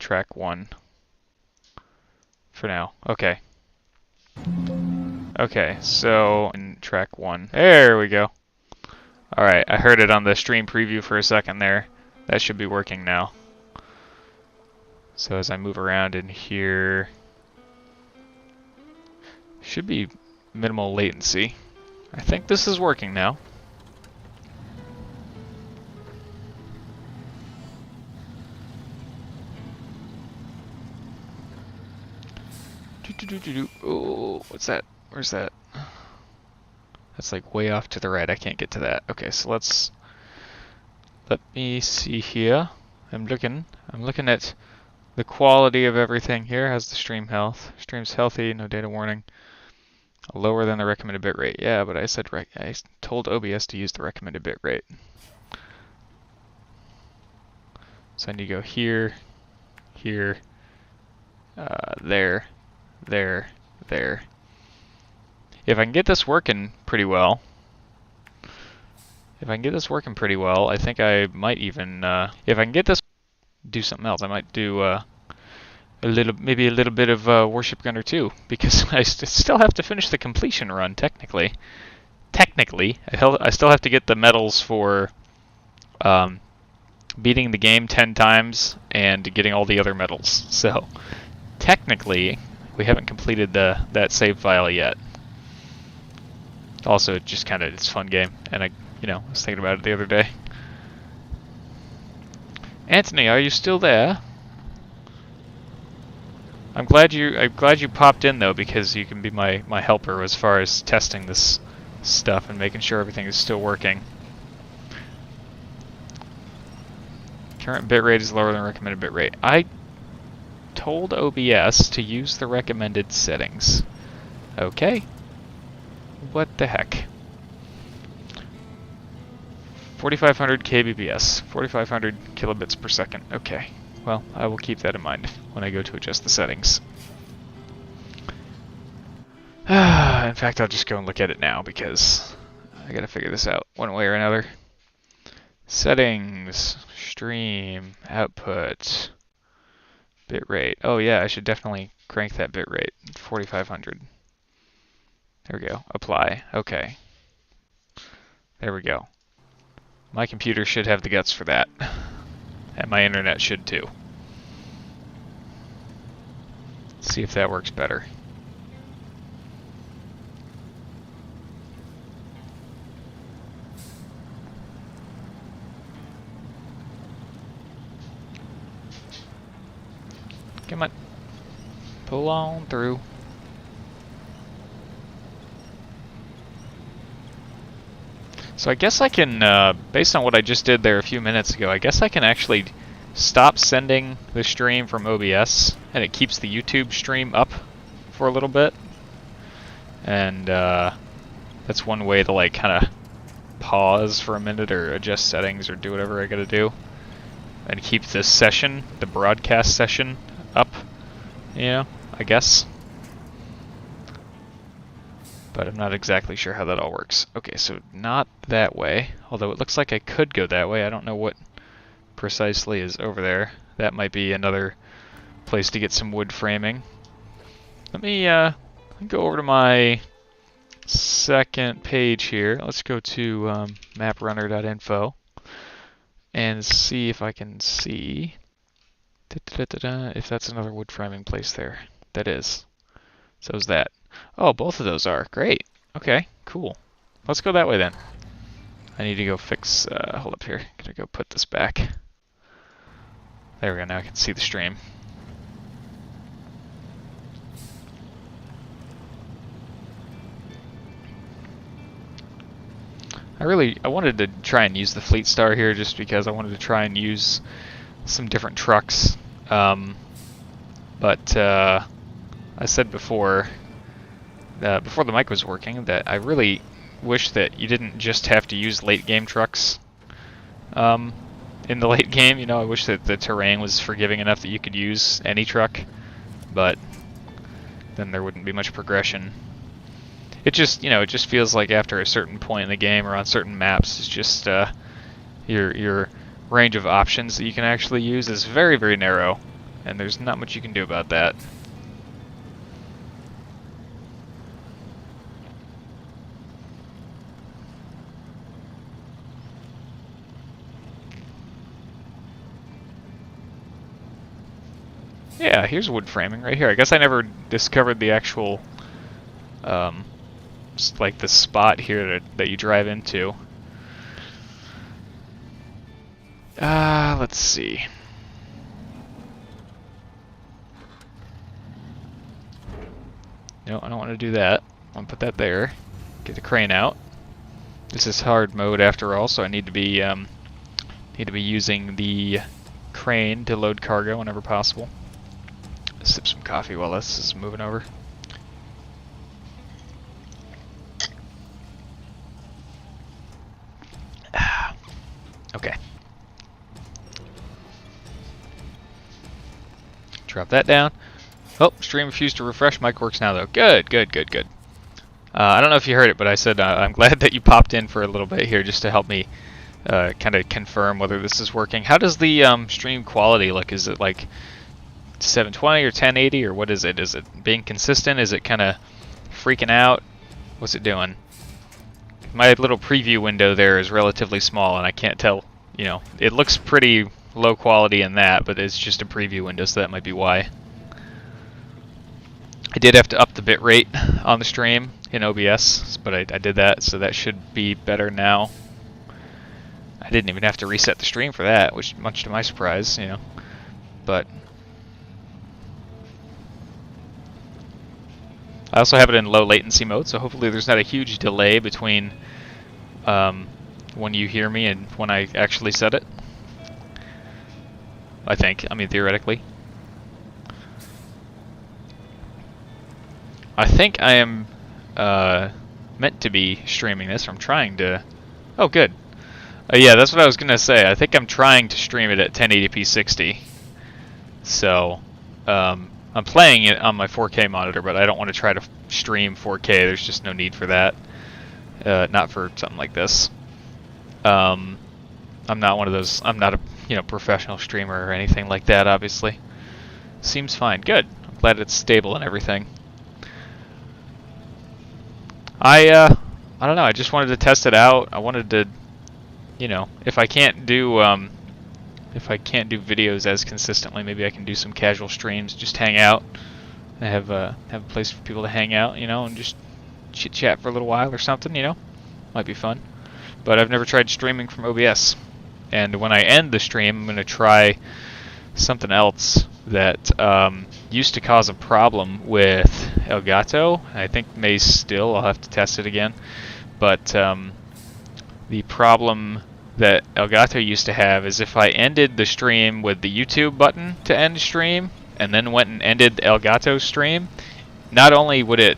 track 1 for now. Okay. Okay, so in track 1. There we go. Alright, I heard it on the stream preview for a second there. That should be working now. So as I move around in here, should be minimal latency. I think this is working now. Oh, what's that? Where's that? That's like way off to the right. I can't get to that. Okay, so let me see here. I'm looking at the quality of everything here. How's the stream health? Stream's healthy, no data warning. Lower than the recommended bitrate. Yeah, but I told OBS to use the recommended bitrate. So I need to go here, here, there, there, there. If I can get this working pretty well, I think I might even, if I can get this, do something else. I might do maybe a little bit of Warship Gunner 2, because I still have to finish the completion run, technically. I still have to get the medals for beating the game 10 times and getting all the other medals. So, technically, we haven't completed that save file yet. Also, it's a fun game, and I was thinking about it the other day. Anthony, are you still there? I'm glad you popped in though, because you can be my helper as far as testing this stuff and making sure everything is still working. Current bitrate is lower than recommended bitrate. I told OBS to use the recommended settings. Okay. What the heck? 4500 kbps, 4500 kilobits per second. Okay, well, I will keep that in mind when I go to adjust the settings. In fact, I'll just go and look at it now because I gotta figure this out one way or another. Settings, stream, output, bitrate. Oh yeah, I should definitely crank that bitrate, 4500. There we go, apply, okay. There we go. My computer should have the guts for that. And my internet should too. Let's see if that works better. Come on. Pull on through. So I guess I can, based on what I just did there a few minutes ago, I guess I can actually stop sending the stream from OBS, and it keeps the YouTube stream up for a little bit. And that's one way to like kind of pause for a minute or adjust settings or do whatever I gotta do. And keep this session, the broadcast session, up, I guess. But I'm not exactly sure how that all works. Okay, so not that way, although it looks like I could go that way. I don't know what precisely is over there. That might be another place to get some wood framing. Let me go over to my second page here. Let's go to maprunner.info and see if I can see if that's another wood framing place there. That is. So is that. Oh, both of those are. Great. Okay, cool. Let's go that way then. I need to go fix, hold up here. Gotta go put this back. There we go, now I can see the stream. I wanted to try and use the Fleet Star here just because I wanted to try and use some different trucks. But I said before the mic was working that I really wish that you didn't just have to use late game trucks in the late game. I wish that the terrain was forgiving enough that you could use any truck, but then there wouldn't be much progression. It just, it just feels like after a certain point in the game or on certain maps, it's just your range of options that you can actually use is very, very narrow. and there's not much you can do about that. Yeah, here's wood framing right here. I guess I never discovered the actual, like the spot here that you drive into. Let's see. No, I don't want to do that. I'll put that there. Get the crane out. This is hard mode after all, so I need to be using the crane to load cargo whenever possible. Sip some coffee while this is moving over. Okay. Drop that down. Oh, stream refused to refresh. Mic works now though. Good, good, good, good. I don't know if you heard it, but I said I'm glad that you popped in for a little bit here just to help me kind of confirm whether this is working. How does the stream quality look? Is it like 720 or 1080 or what is it? Is it being consistent? Is it kind of freaking out? What's it doing? My little preview window there is relatively small and I can't tell, you know, it looks pretty low quality in that, but it's just a preview window, so that might be why. I did have to up the bitrate on the stream in OBS, but I did that, so that should be better now. I didn't even have to reset the stream for that, which much to my surprise, you know, but I also have it in low latency mode, so hopefully there's not a huge delay between when you hear me and when I actually said it. I think. I mean, theoretically. I think I am meant to be streaming this. I'm trying to... Oh, good. Yeah, that's what I was going to say. I think I'm trying to stream it at 1080p 60. So, I'm playing it on my 4K monitor, but I don't want to try to stream 4K. There's just no need for that. Not for something like this. I'm not one of those... I'm not a professional streamer or anything like that, obviously. Seems fine. Good. I'm glad it's stable and everything. I don't know. I just wanted to test it out. I wanted to, if I can't do videos as consistently, maybe I can do some casual streams. Just hang out and have a place for people to hang out, and just chit chat for a little while or something. Might be fun. But I've never tried streaming from OBS. And when I end the stream, I'm going to try something else that used to cause a problem with Elgato. I think may still. I'll have to test it again. But the problem that Elgato used to have is if I ended the stream with the YouTube button to end stream, and then went and ended the Elgato stream, not only would it,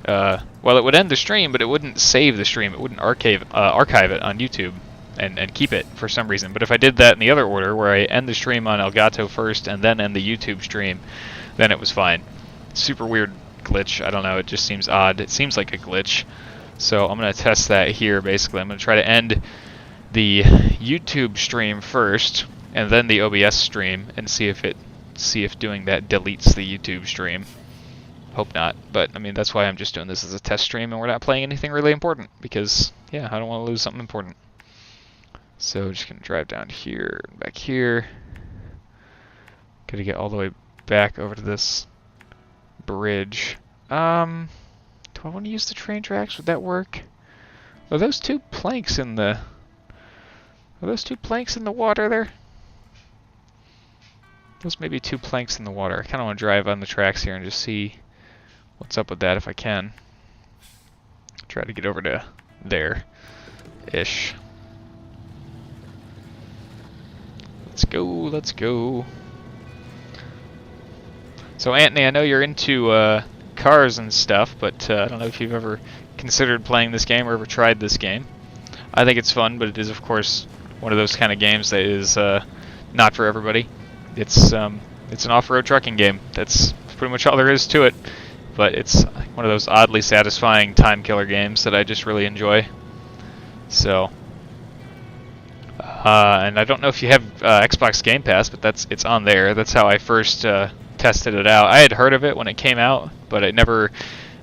it would end the stream, but it wouldn't save the stream. It wouldn't archive it on YouTube and keep it for some reason. But if I did that in the other order, where I end the stream on Elgato first and then end the YouTube stream, then it was fine. Super weird glitch. I don't know. It just seems odd. It seems like a glitch. So I'm going to test that here, basically. I'm going to try to end the YouTube stream first and then the OBS stream and see if doing that deletes the YouTube stream. Hope not, but I mean that's why I'm just doing this as a test stream and we're not playing anything really important because I don't want to lose something important. So just gonna drive down here and back here. Gotta get all the way back over to this bridge. Do I want to use the train tracks? Would that work? Are those two planks in the water there? Those may be two planks in the water. I kind of want to drive on the tracks here and just see what's up with that if I can. Try to get over to there-ish. Let's go, let's go. So Anthony, I know you're into cars and stuff, but I don't know if you've ever considered playing this game or ever tried this game. I think it's fun, but it is of course one of those kind of games that is not for everybody. It's an off-road trucking game. That's pretty much all there is to it. But it's one of those oddly satisfying time killer games that I just really enjoy. So, And I don't know if you have Xbox Game Pass, but it's on there. That's how I first tested it out. I had heard of it when it came out, but it never.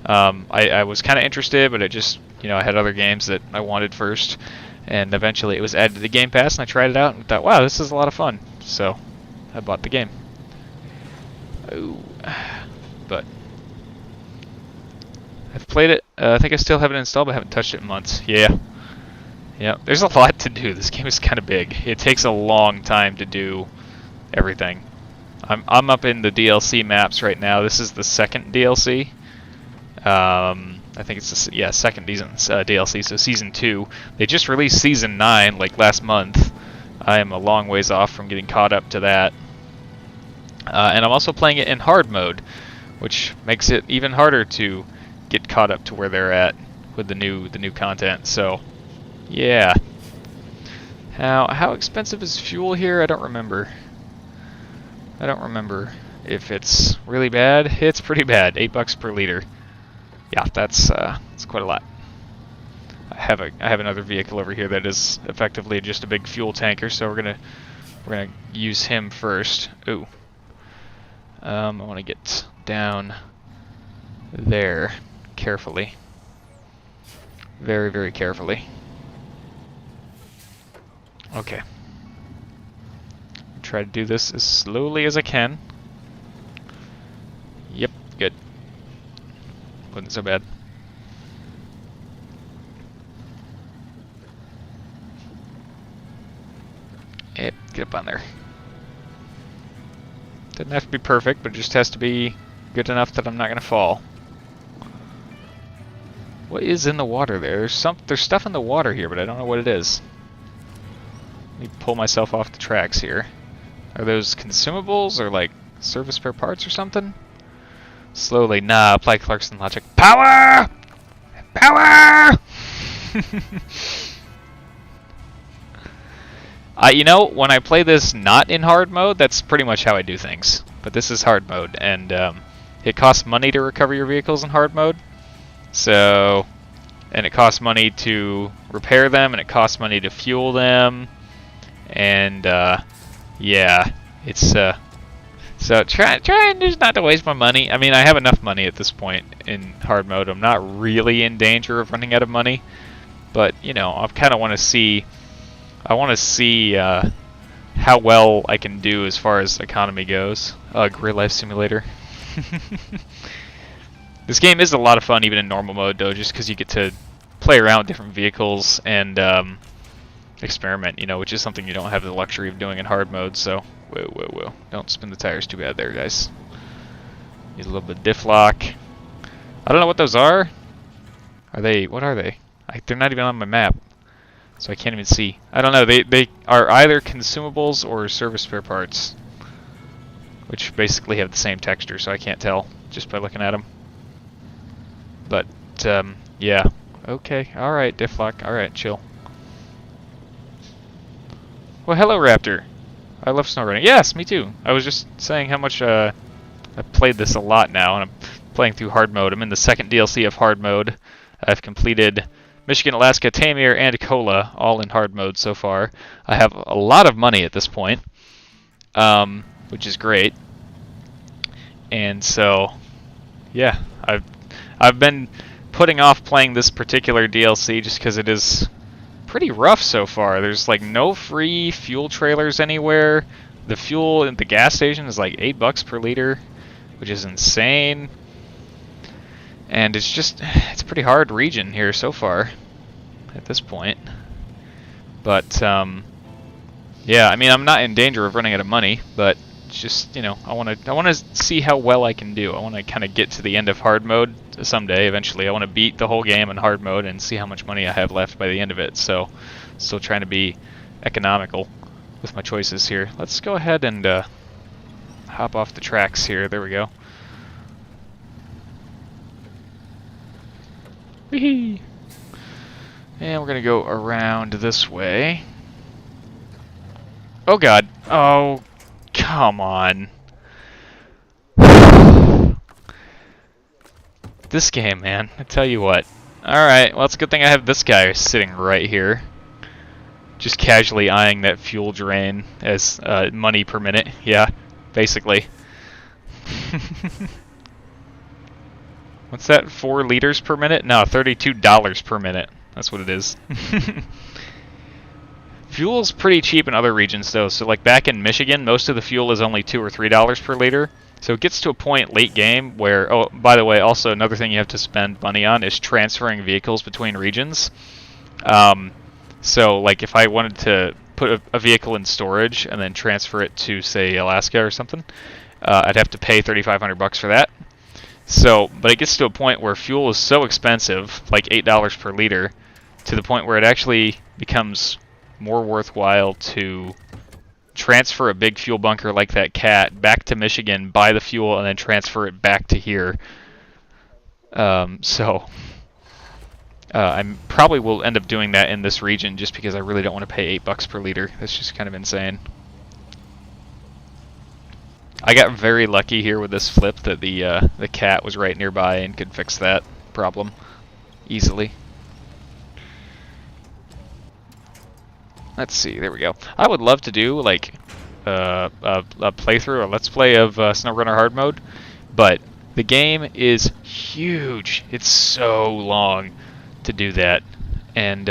I was kind of interested, but it just, I had other games that I wanted first, and eventually it was added to the Game Pass, and I tried it out and thought, wow, this is a lot of fun. So I bought the game. Ooh. But I've played it. I think I still have it installed, but I haven't touched it in months. Yeah. Yeah, there's a lot to do. This game is kind of big. It takes a long time to do everything. I'm up in the DLC maps right now. This is the second DLC. I think it's the second DLC, so Season 2. They just released Season 9, like, last month. I am a long ways off from getting caught up to that. And I'm also playing it in hard mode, which makes it even harder to get caught up to where they're at with the new content, so... Yeah. How expensive is fuel here? I don't remember. I don't remember if it's really bad. It's pretty bad. $8 per liter. Yeah, that's quite a lot. I have another vehicle over here that is effectively just a big fuel tanker, so we're gonna use him first. Ooh. I want to get down there carefully. Very, very carefully. Okay. Try to do this as slowly as I can. Yep, good. Wasn't so bad. Yep, get up on there. Doesn't have to be perfect, but it just has to be good enough that I'm not gonna fall. What is in the water there? There's stuff in the water here, but I don't know what it is. Let me pull myself off the tracks here. Are those consumables or like service spare parts or something? Slowly. Nah, apply Clarkson logic. Power! Power! When I play this not in hard mode, that's pretty much how I do things. But this is hard mode, and it costs money to recover your vehicles in hard mode. So, and it costs money to repair them, and it costs money to fuel them. And yeah, it's so trying just not to waste my money. I mean, I have enough money at this point in hard mode. I'm not really in danger of running out of money, but I kind of want to see. I want to see how well I can do as far as economy goes. Real life simulator. This game is a lot of fun, even in normal mode, though, just because you get to play around with different vehicles and experiment, which is something you don't have the luxury of doing in hard mode. So, whoa. Don't spin the tires too bad there, guys. Use a little bit of diff lock. I don't know what those are. What are they? They're not even on my map, so I can't even see. I don't know. They are either consumables or service spare parts, which basically have the same texture, so I can't tell just by looking at them. But, yeah. Okay, alright, diff lock. Alright, chill. Well, hello, Raptor. I love Snowrunner. Yes, me too. I was just saying how much I've played this a lot now, and I'm playing through hard mode. I'm in the second DLC of hard mode. I've completed Michigan, Alaska, Tamir, and Kola, all in hard mode so far. I have a lot of money at this point, which is great. And so, yeah, I've been putting off playing this particular DLC just because it is pretty rough so far. There's like no free fuel trailers anywhere. The fuel at the gas station is like $8 per liter, which is insane. And it's a pretty hard region here so far at this point. But yeah, I mean, I'm not in danger of running out of money, but it's just, I want to see how well I can do. I want to kind of get to the end of hard mode someday eventually. I want to beat the whole game in hard mode and see how much money I have left by the end of it. So, still trying to be economical with my choices here. Let's go ahead and hop off the tracks here. There we go. Whee! And we're gonna go around this way. Oh god. Oh, come on. This game, man. I tell you what. Alright, well, it's a good thing I have this guy sitting right here. Just casually eyeing that fuel drain as money per minute. Yeah, basically. What's that? 4 liters per minute? No, $32 per minute. That's what it is. Fuel's pretty cheap in other regions though. So like back in Michigan, most of the fuel is only $2 or $3 per liter. So it gets to a point late game where, oh, by the way, also another thing you have to spend money on is transferring vehicles between regions. So like if I wanted to put a vehicle in storage and then transfer it to, say, Alaska or something, I'd have to pay $3,500 for that. So, but it gets to a point where fuel is so expensive, like $8 per liter, to the point where it actually becomes more worthwhile to transfer a big fuel bunker like that Cat back to Michigan, buy the fuel, and then transfer it back to here. I probably will end up doing that in this region just because I really don't want to pay $8 per liter. That's just kind of insane. I got very lucky here with this flip that the Cat was right nearby and could fix that problem easily. Let's see, there we go. I would love to do like a playthrough or let's play of Snowrunner hard mode, but the game is huge. It's so long to do that, and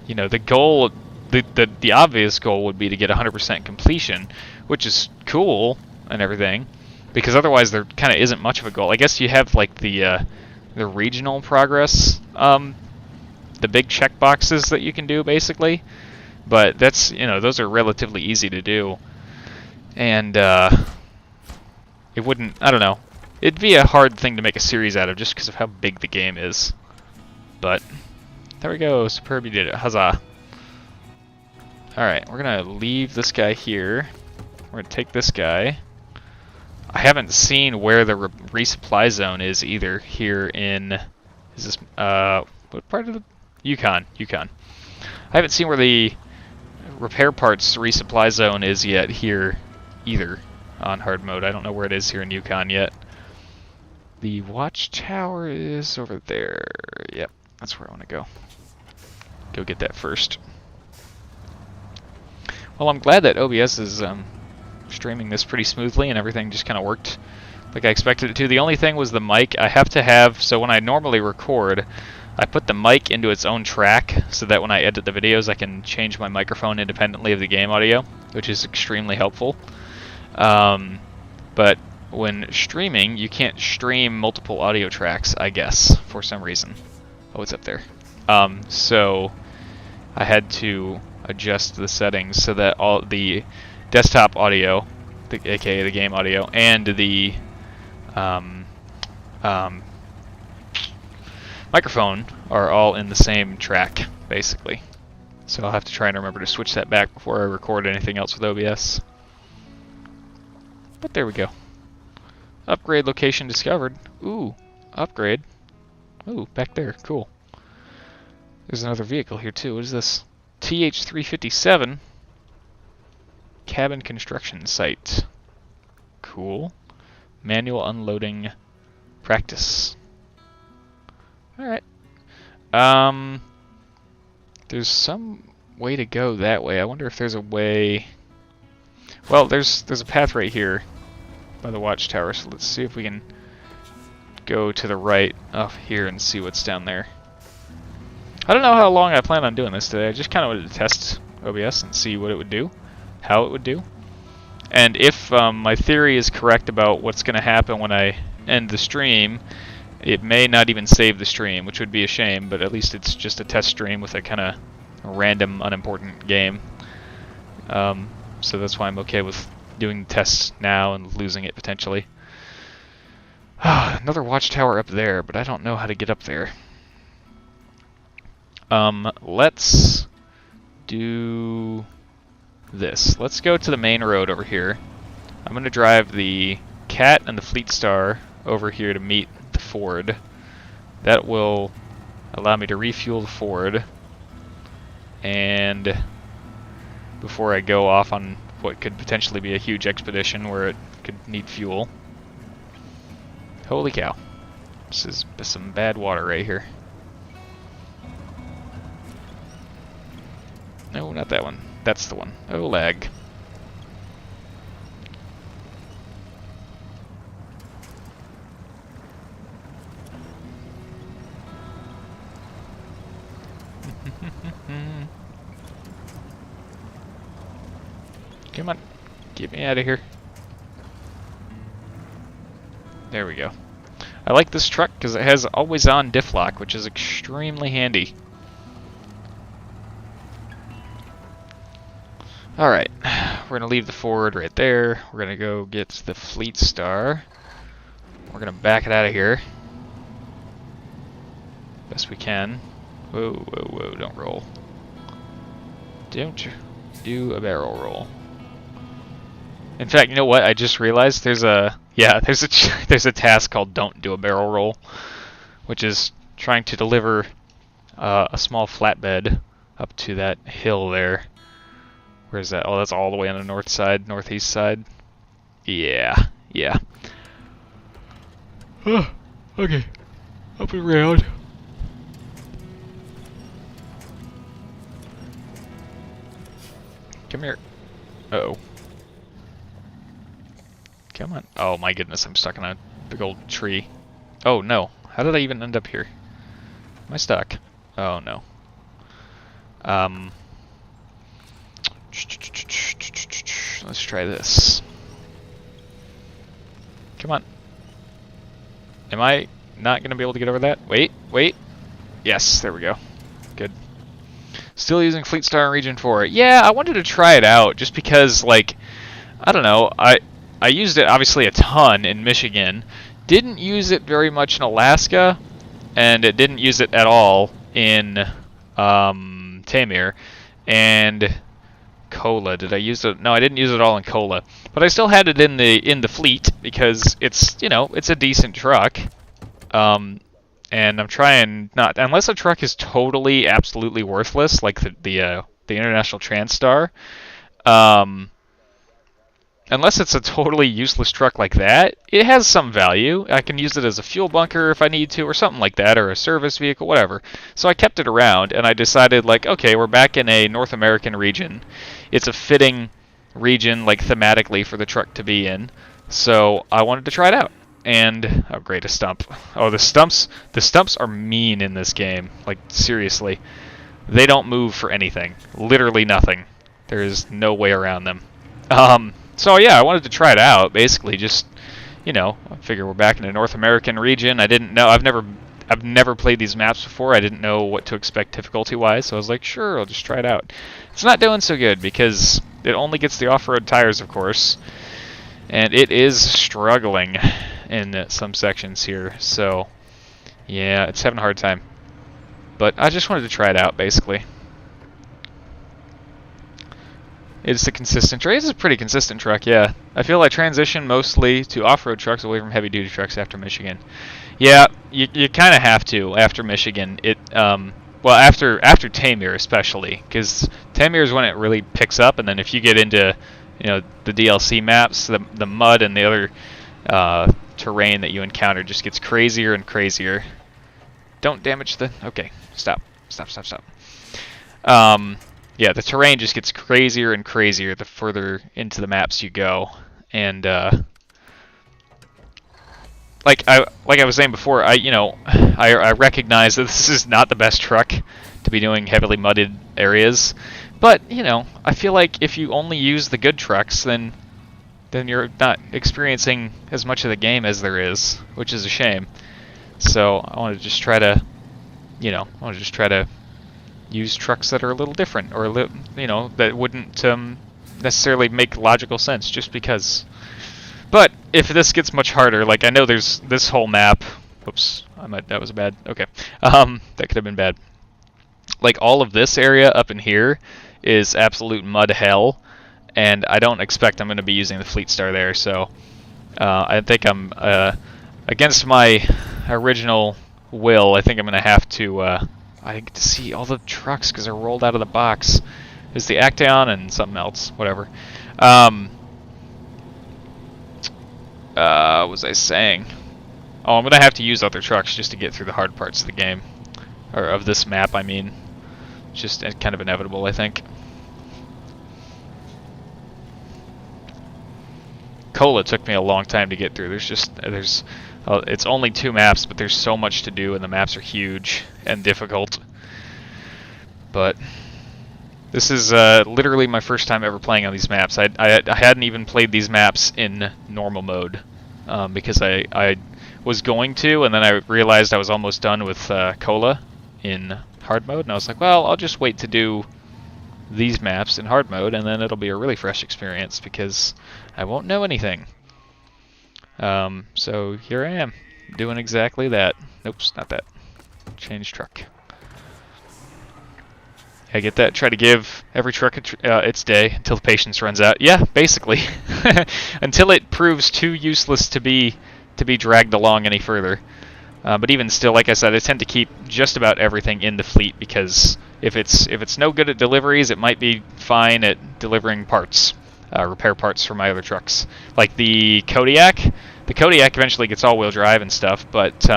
you know, the goal, the obvious goal would be to get 100% completion, which is cool and everything, because otherwise there kind of isn't much of a goal. I guess you have like the regional progress, the big check boxes that you can do basically, but that's, you know, those are relatively easy to do, and it wouldn't, I don't know, it'd be a hard thing to make a series out of just because of how big the game is. But there we go, superb, you did it, huzzah. Alright, we're gonna leave this guy here. We're gonna take this guy. I haven't seen where the resupply zone is either here in, is this, what part of the, Yukon. I haven't seen where the repair parts resupply zone is yet here either on hard mode. I don't know where it is here in Yukon yet. The watchtower is over there. Yep, that's where I want to go. Go get that first. Well, I'm glad that OBS is streaming this pretty smoothly and everything just kind of worked like I expected it to. The only thing was the mic. I have to have, so when I normally record, I put the mic into its own track so that when I edit the videos I can change my microphone independently of the game audio, which is extremely helpful. But when streaming, you can't stream multiple audio tracks, I guess, for some reason. Oh, it's up there. So I had to adjust the settings so that all the desktop audio, aka the game audio, and the microphone are all in the same track, basically. So I'll have to try and remember to switch that back before I record anything else with OBS. But there we go. Upgrade location discovered. Ooh, upgrade. Ooh, back there, cool. There's another vehicle here too. What is this? TH-357. Cabin construction site. Cool. Manual unloading practice. Alright. There's some way to go that way. I wonder if there's a way... Well, there's a path right here by the watchtower, so let's see if we can go to the right up here and see what's down there. I don't know how long I plan on doing this today. I just kind of wanted to test OBS and see what it would do, how it would do. And if my theory is correct about what's going to happen when I end the stream, it may not even save the stream, which would be a shame, but at least it's just a test stream with a kind of random, unimportant game. So that's why I'm okay with doing the tests now and losing it potentially. Another watchtower up there, but I don't know how to get up there. Let's do this. Let's go to the main road over here. I'm going to drive the Cat and the Fleet Star over here to meet the Ford. That will allow me to refuel the Ford. And before I go off on what could potentially be a huge expedition where it could need fuel. Holy cow. This is some bad water right here. No, not that one. That's the one. Oh, lag. Come on. Get me out of here. There we go. I like this truck because it has always-on diff lock, which is extremely handy. Alright, we're going to leave the Ford right there. We're going to go get the Fleet Star. We're going to back it out of here. Best we can. Whoa, whoa, whoa, don't roll. Don't do a barrel roll. In fact, you know what? I just realized there's a there's a task called "Don't do a barrel roll," which is trying to deliver a small flatbed up to that hill there. Where's that? Oh, that's all the way on the north side, northeast side. Yeah, yeah. Oh, okay. Up and around. Come here. Uh-oh. Come on. Oh my goodness, I'm stuck in a big old tree. Oh no. How did I even end up here? Am I stuck? Oh no. Let's try this. Come on. Am I not going to be able to get over that? Wait, wait. Yes, there we go. Good. Still using Fleet Star in Region 4. Yeah, I wanted to try it out just because, like, I don't know, I used it obviously a ton in Michigan, didn't use it very much in Alaska, and it didn't use it at all in Tamir, and Kola. Did I use it? No, I didn't use it all in Kola, but I still had it in the fleet because it's, you know, it's a decent truck. And I'm trying not, unless a truck is totally absolutely worthless, like the International Transstar. Unless it's a totally useless truck like that, it has some value. I can use it as a fuel bunker if I need to, or something like that, or a service vehicle, whatever. So I kept it around, and I decided, like, okay, we're back in a North American region. It's a fitting region, like, thematically for the truck to be in. So I wanted to try it out. And, oh great, a stump. Oh, the stumps are mean in this game. Like, seriously. They don't move for anything. Literally nothing. There is no way around them. So yeah, I wanted to try it out, basically just, you know, I figure we're back in a North American region. I didn't know, I've never played these maps before. I didn't know what to expect difficulty-wise, so I was like, sure, I'll just try it out. It's not doing so good because it only gets the off-road tires, of course, and it is struggling in some sections here, so yeah, it's having a hard time. But I just wanted to try it out, basically. It's a consistent truck. It's a pretty consistent truck, yeah. I feel I transition mostly to off-road trucks away from heavy-duty trucks after Michigan. Yeah, you kind of have to after Michigan. Well, after Tamir especially, because Tamir is when it really picks up, and then if you get into, you know, the DLC maps, the mud and the other terrain that you encounter just gets crazier and crazier. Don't damage the. Okay, stop. Yeah, the terrain just gets crazier and crazier the further into the maps you go, and like I was saying before, I recognize that this is not the best truck to be doing heavily mudded areas, but you know, I feel like if you only use the good trucks, then you're not experiencing as much of the game as there is, which is a shame. So I want to just try to, use trucks that are a little different, or that wouldn't necessarily make logical sense just because. But if this gets much harder, like I know there's this whole map. Whoops, that was bad. Okay, that could have been bad. Like all of this area up in here is absolute mud hell, and I don't expect I'm going to be using the Fleet Star there. So I think I'm against my original will. I think I'm going to have to. I get to see all the trucks because they're rolled out of the box. There's the Actaeon and something else, whatever. What was I saying? Oh, I'm going to have to use other trucks just to get through the hard parts of the game. Or of this map, I mean. It's just kind of inevitable, I think. Cola took me a long time to get through. It's only 2 maps, but there's so much to do, and the maps are huge and difficult. But this is literally my first time ever playing on these maps. I hadn't even played these maps in normal mode because I was going to, and then I realized I was almost done with Cola in hard mode, and I was like, well, I'll just wait to do these maps in hard mode, and then it'll be a really fresh experience because I won't know anything. So here I am, doing exactly that. Oops, not that. Change truck. I get that. Try to give every truck its day until the patience runs out. Yeah, basically. Until it proves too useless to be dragged along any further. But even still, like I said, I tend to keep just about everything in the fleet because if it's no good at deliveries, it might be fine at delivering parts, repair parts for my other trucks. Like the Kodiak. The Kodiak eventually gets all-wheel drive and stuff, but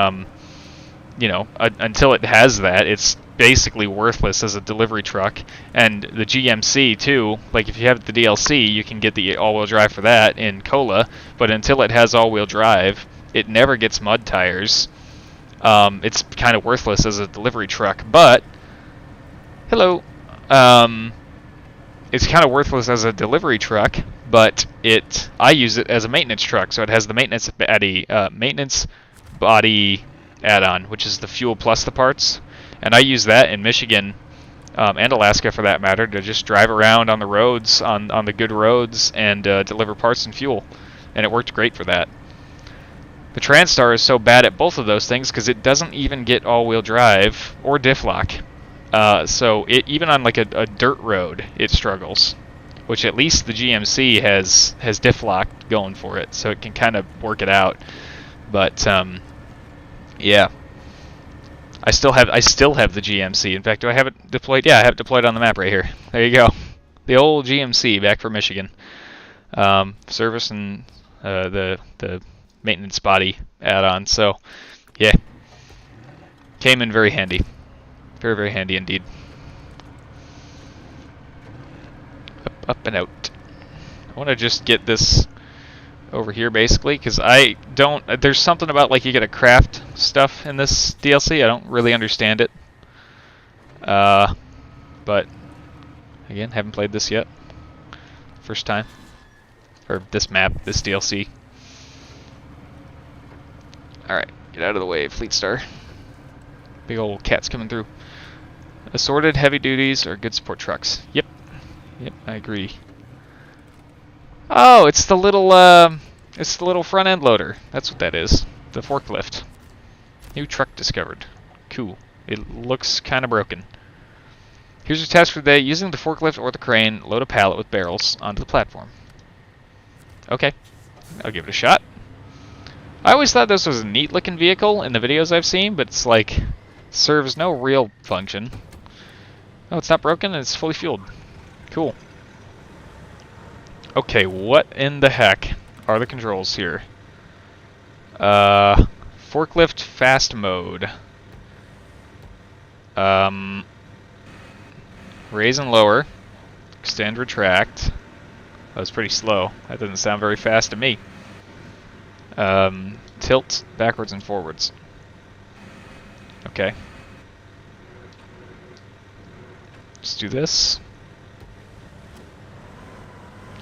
you know, until it has that, it's basically worthless as a delivery truck. And the GMC too, like if you have the DLC, you can get the all-wheel drive for that in Cola, but until it has all-wheel drive, it never gets mud tires. It's kind of worthless as a delivery truck, but hello. It's kind of worthless as a delivery truck, but I use it as a maintenance truck, so it has the maintenance body add-on, which is the fuel plus the parts. And I use that in Michigan and Alaska, for that matter, to just drive around on the roads, on the good roads, and deliver parts and fuel. And it worked great for that. The Transstar is so bad at both of those things because it doesn't even get all-wheel drive or diff lock. So even on like a dirt road, it struggles. Which at least the GMC has diff lock going for it, so it can kind of work it out. But yeah. I still have the GMC. In fact, do I have it deployed? Yeah, I have it deployed on the map right here. There you go. The old GMC back from Michigan. Service and the maintenance body add-on. So, yeah. Came in very handy. Very, very handy indeed. Up and out. I want to just get this over here basically, because there's something about like you get to craft stuff in this DLC. I don't really understand it. But again, haven't played this yet. First time. Or this map, this DLC. Alright, get out of the way, Fleet Star. Big old cats coming through. Assorted heavy duties or good support trucks. Yep, I agree. Oh, it's the little front end loader. That's what that is. The forklift. New truck discovered. Cool. It looks kind of broken. Here's your task for the day. Using the forklift or the crane, load a pallet with barrels onto the platform. Okay, I'll give it a shot. I always thought this was a neat looking vehicle in the videos I've seen, but it's like serves no real function. Oh, it's not broken and it's fully fueled. Cool. Okay, what in the heck are the controls here? Forklift fast mode. Raise and lower. Extend, retract. That was pretty slow. That doesn't sound very fast to me. Tilt backwards and forwards. Okay. Let's do this.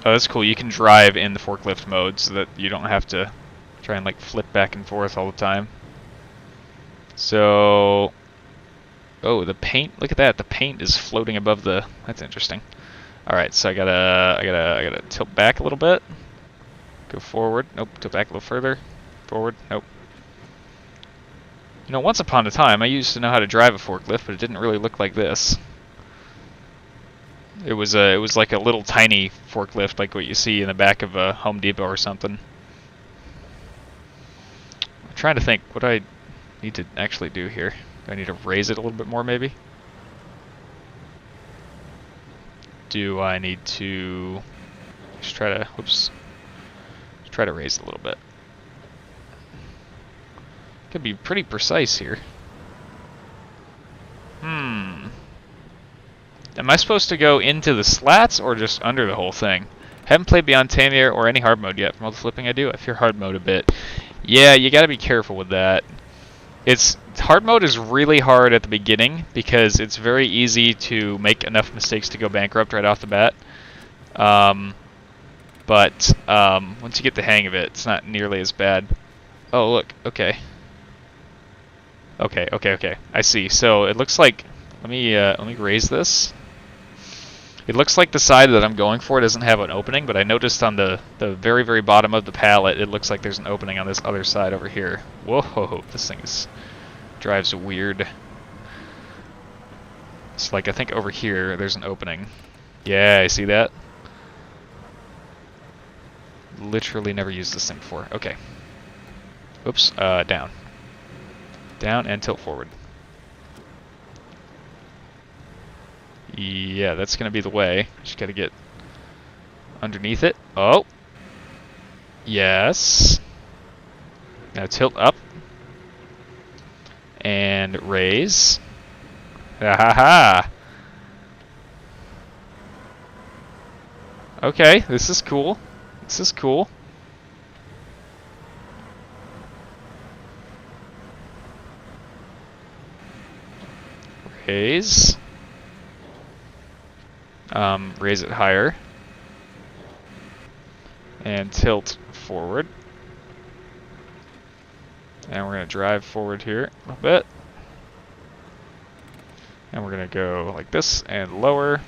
Oh, that's cool. You can drive in the forklift mode so that you don't have to try and like flip back and forth all the time. So, oh, the paint. Look at that. The paint is floating above the. That's interesting. All right, so I gotta tilt back a little bit. Go forward. Nope. Tilt back a little further. Forward. Nope. You know, once upon a time, I used to know how to drive a forklift, but it didn't really look like this. It was like a little tiny forklift, like what you see in the back of a Home Depot or something. I'm trying to think what I need to actually do here. Do I need to raise it a little bit more, maybe? Do I need to just try to, whoops, just try to raise it a little bit. Could be pretty precise here. Am I supposed to go into the slats or just under the whole thing? Haven't played Beyond Tanya or any hard mode yet. From all the flipping I do, I fear hard mode a bit. Yeah, you gotta be careful with that. Hard mode is really hard at the beginning because it's very easy to make enough mistakes to go bankrupt right off the bat. But once you get the hang of it, it's not nearly as bad. Oh, look. Okay. Okay. I see. So it looks like, let me raise this. It looks like the side that I'm going for doesn't have an opening, but I noticed on the very, very bottom of the pallet, it looks like there's an opening on this other side over here. Whoa, this thing drives weird. It's like, I think over here, there's an opening. Yeah, I see that. Literally never used this thing before. Okay. Oops, down. Down and tilt forward. Yeah, that's going to be the way. Just got to get underneath it. Oh! Yes. Now tilt up. And raise. Ha ha ha! Okay, this is cool. This is cool. Raise. Raise it higher. And tilt forward. And we're going to drive forward here a little bit. And we're going to go like this and lower.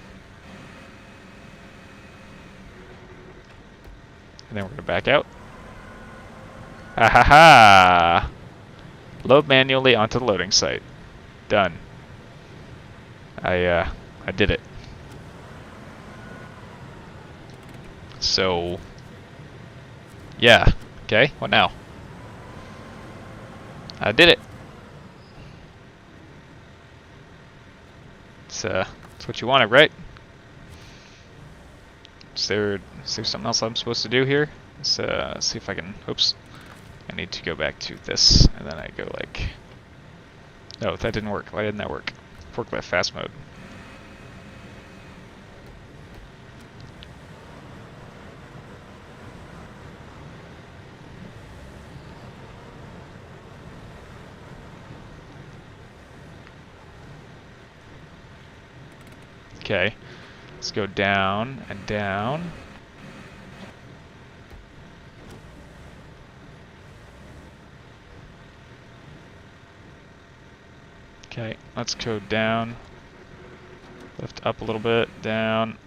And then we're going to back out. Ha ha ha! Load manually onto the loading site. Done. I did it. So, yeah. Okay, what now? I did it. It's what you wanted, right? Is there something else I'm supposed to do here? Let's see if I can. Oops. I need to go back to this, and then I go like. No, that didn't work. Why didn't that work? Forklift fast mode. Okay, let's go down and down. Okay, let's go down. Lift up a little bit, down.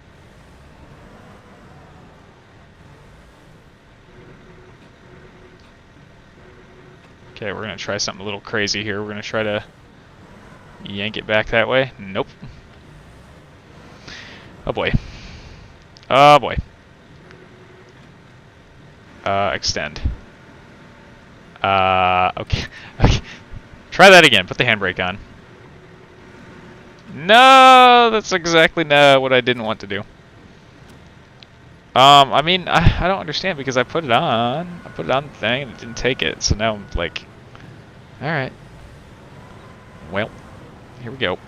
Okay, we're gonna try something a little crazy here. We're gonna try to yank it back that way. Nope. Oh boy. Oh boy. Extend. Okay. Okay. Try that again. Put the handbrake on. No, that's exactly what I didn't want to do. I mean, I don't understand because I put it on. I put it on the thing and it didn't take it. So now I'm like, all right. Well, here we go.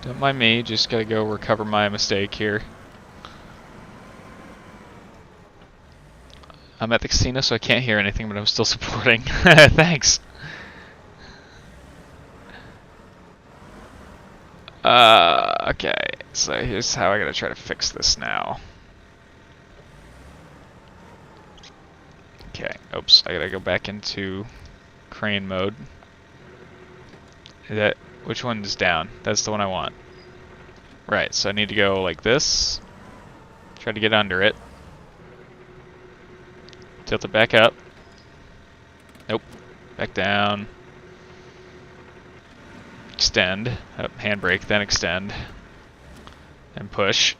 Don't mind me, just gotta go recover my mistake here. I'm at the casino, so I can't hear anything, but I'm still supporting. Thanks. Okay, so here's how I gotta try to fix this now. Okay, oops, I gotta go back into crane mode. Which one is down? That's the one I want. Right, so I need to go like this. Try to get under it. Tilt it back up. Nope. Back down. Extend. Handbrake, then extend. And push.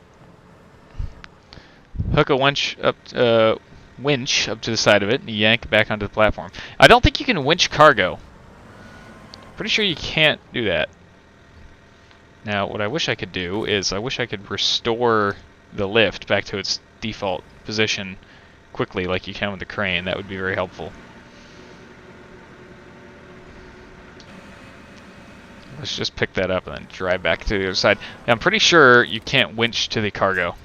Hook a winch up to the side of it and yank it back onto the platform. I don't think you can winch cargo. Pretty sure you can't do that. Now, what I wish I could do is I wish I could restore the lift back to its default position quickly like you can with the crane. That would be very helpful. Let's just pick that up and then drive back to the other side. Now, I'm pretty sure you can't winch to the cargo.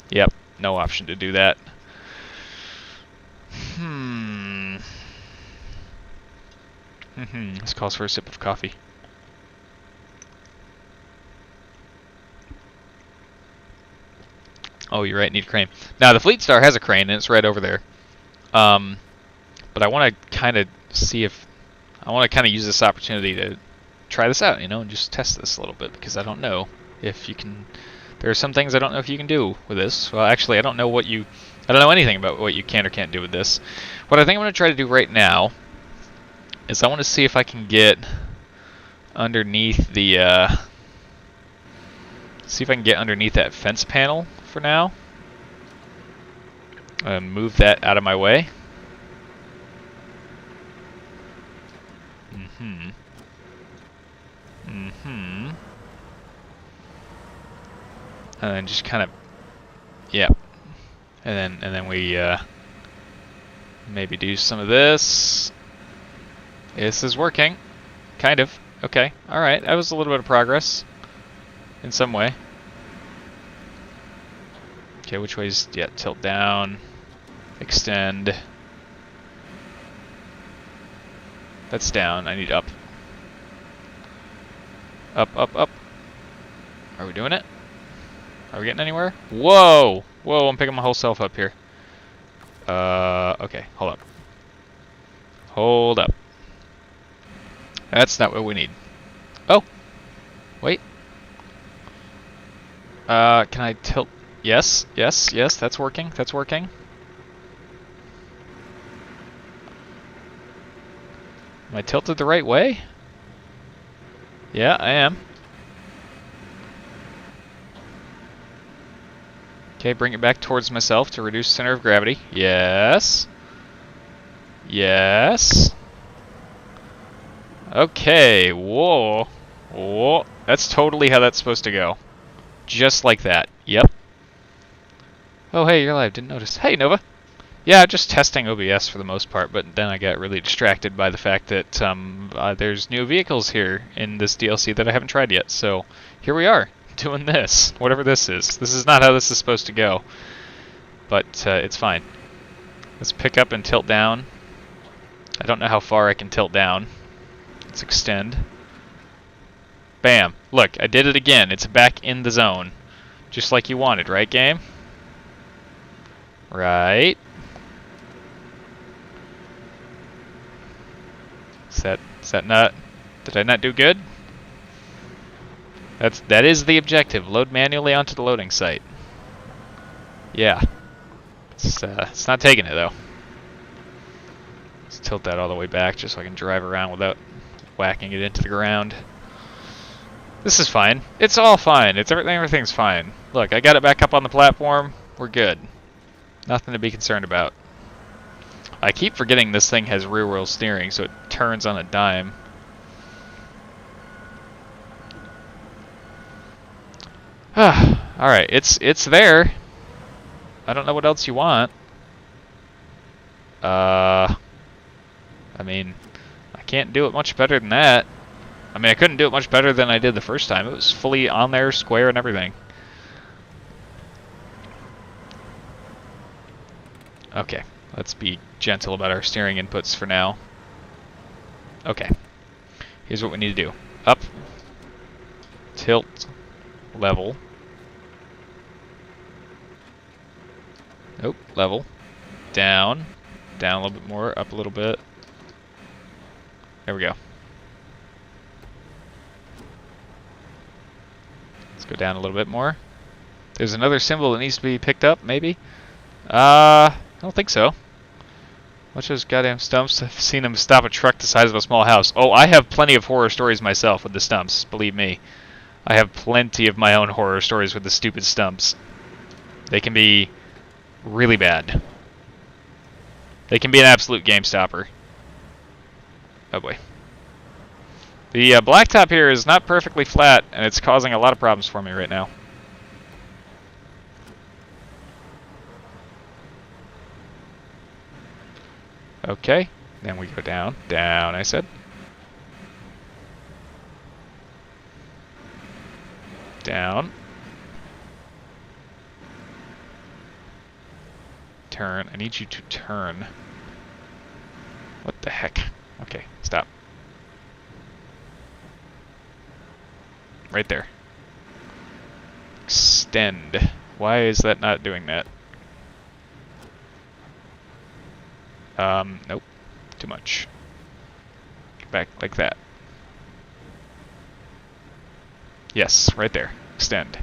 Yep, no option to do that. This calls for a sip of coffee. Oh, you're right, need a crane. Now, the Fleet Star has a crane, and it's right over there. But I want to kind of see if... I want to kind of use this opportunity to try this out, you know, and just test this a little bit, because I don't know if you can... There are some things I don't know if you can do with this. Well, actually, I don't know anything about what you can or can't do with this. What I think I'm going to try to do right now is I want to see if I can get underneath the... see if I can get underneath that fence panel for now. And move that out of my way. And then just kind of, yeah. And then we maybe do some of this. This is working, kind of. Okay, all right. That was a little bit of progress, in some way. Okay, which way's, yeah, tilt down, extend. That's down, I need up. Up, up, up. Are we doing it? Are we getting anywhere? Whoa! Whoa, I'm picking my whole self up here. Okay, hold up. Hold up. That's not what we need. Oh! Wait. Can I tilt? Yes, yes, yes, that's working, that's working. Am I tilted the right way? Yeah, I am. Okay, bring it back towards myself to reduce center of gravity. Yes. Yes. Okay, whoa. Whoa. That's totally how that's supposed to go. Just like that. Yep. Oh, hey, you're alive. Didn't notice. Hey, Nova. Yeah, just testing OBS for the most part, but then I got really distracted by the fact that there's new vehicles here in this DLC that I haven't tried yet. So here we are, doing this, whatever this is. This is not how this is supposed to go, but it's fine. Let's pick up and tilt down. I don't know how far I can tilt down. Let's extend. Bam. Look, I did it again. It's back in the zone. Just like you wanted, right, game? Right. Is that not... Did I not do good? That is the objective. Load manually onto the loading site. Yeah. It's not taking it, though. Let's tilt that all the way back just so I can drive around without whacking it into the ground. This is fine. It's all fine. Everything's fine. Look, I got it back up on the platform. We're good. Nothing to be concerned about. I keep forgetting this thing has rear wheel steering, so it turns on a dime. Alright, it's there. I don't know what else you want. I mean, I can't do it much better than that. I mean, I couldn't do it much better than I did the first time. It was fully on there, square and everything. Okay, let's be gentle about our steering inputs for now. Okay, here's what we need to do. Up, tilt, level. Nope, level. Down, down a little bit more, up a little bit. There we go. Let's go down a little bit more. There's another symbol that needs to be picked up, maybe? I don't think so. Watch those goddamn stumps. I've seen them stop a truck the size of a small house. Oh, I have plenty of horror stories myself with the stumps, believe me. I have plenty of my own horror stories with the stupid stumps. They can be really bad. They can be an absolute game stopper. Oh boy. The blacktop here is not perfectly flat, and it's causing a lot of problems for me right now. Okay, then we go down. Down, I said. Down. Turn. I need you to turn. What the heck? Okay, stop. Right there. Extend. Why is that not doing that? Nope. Too much. Back like that. Yes, right there. Extend.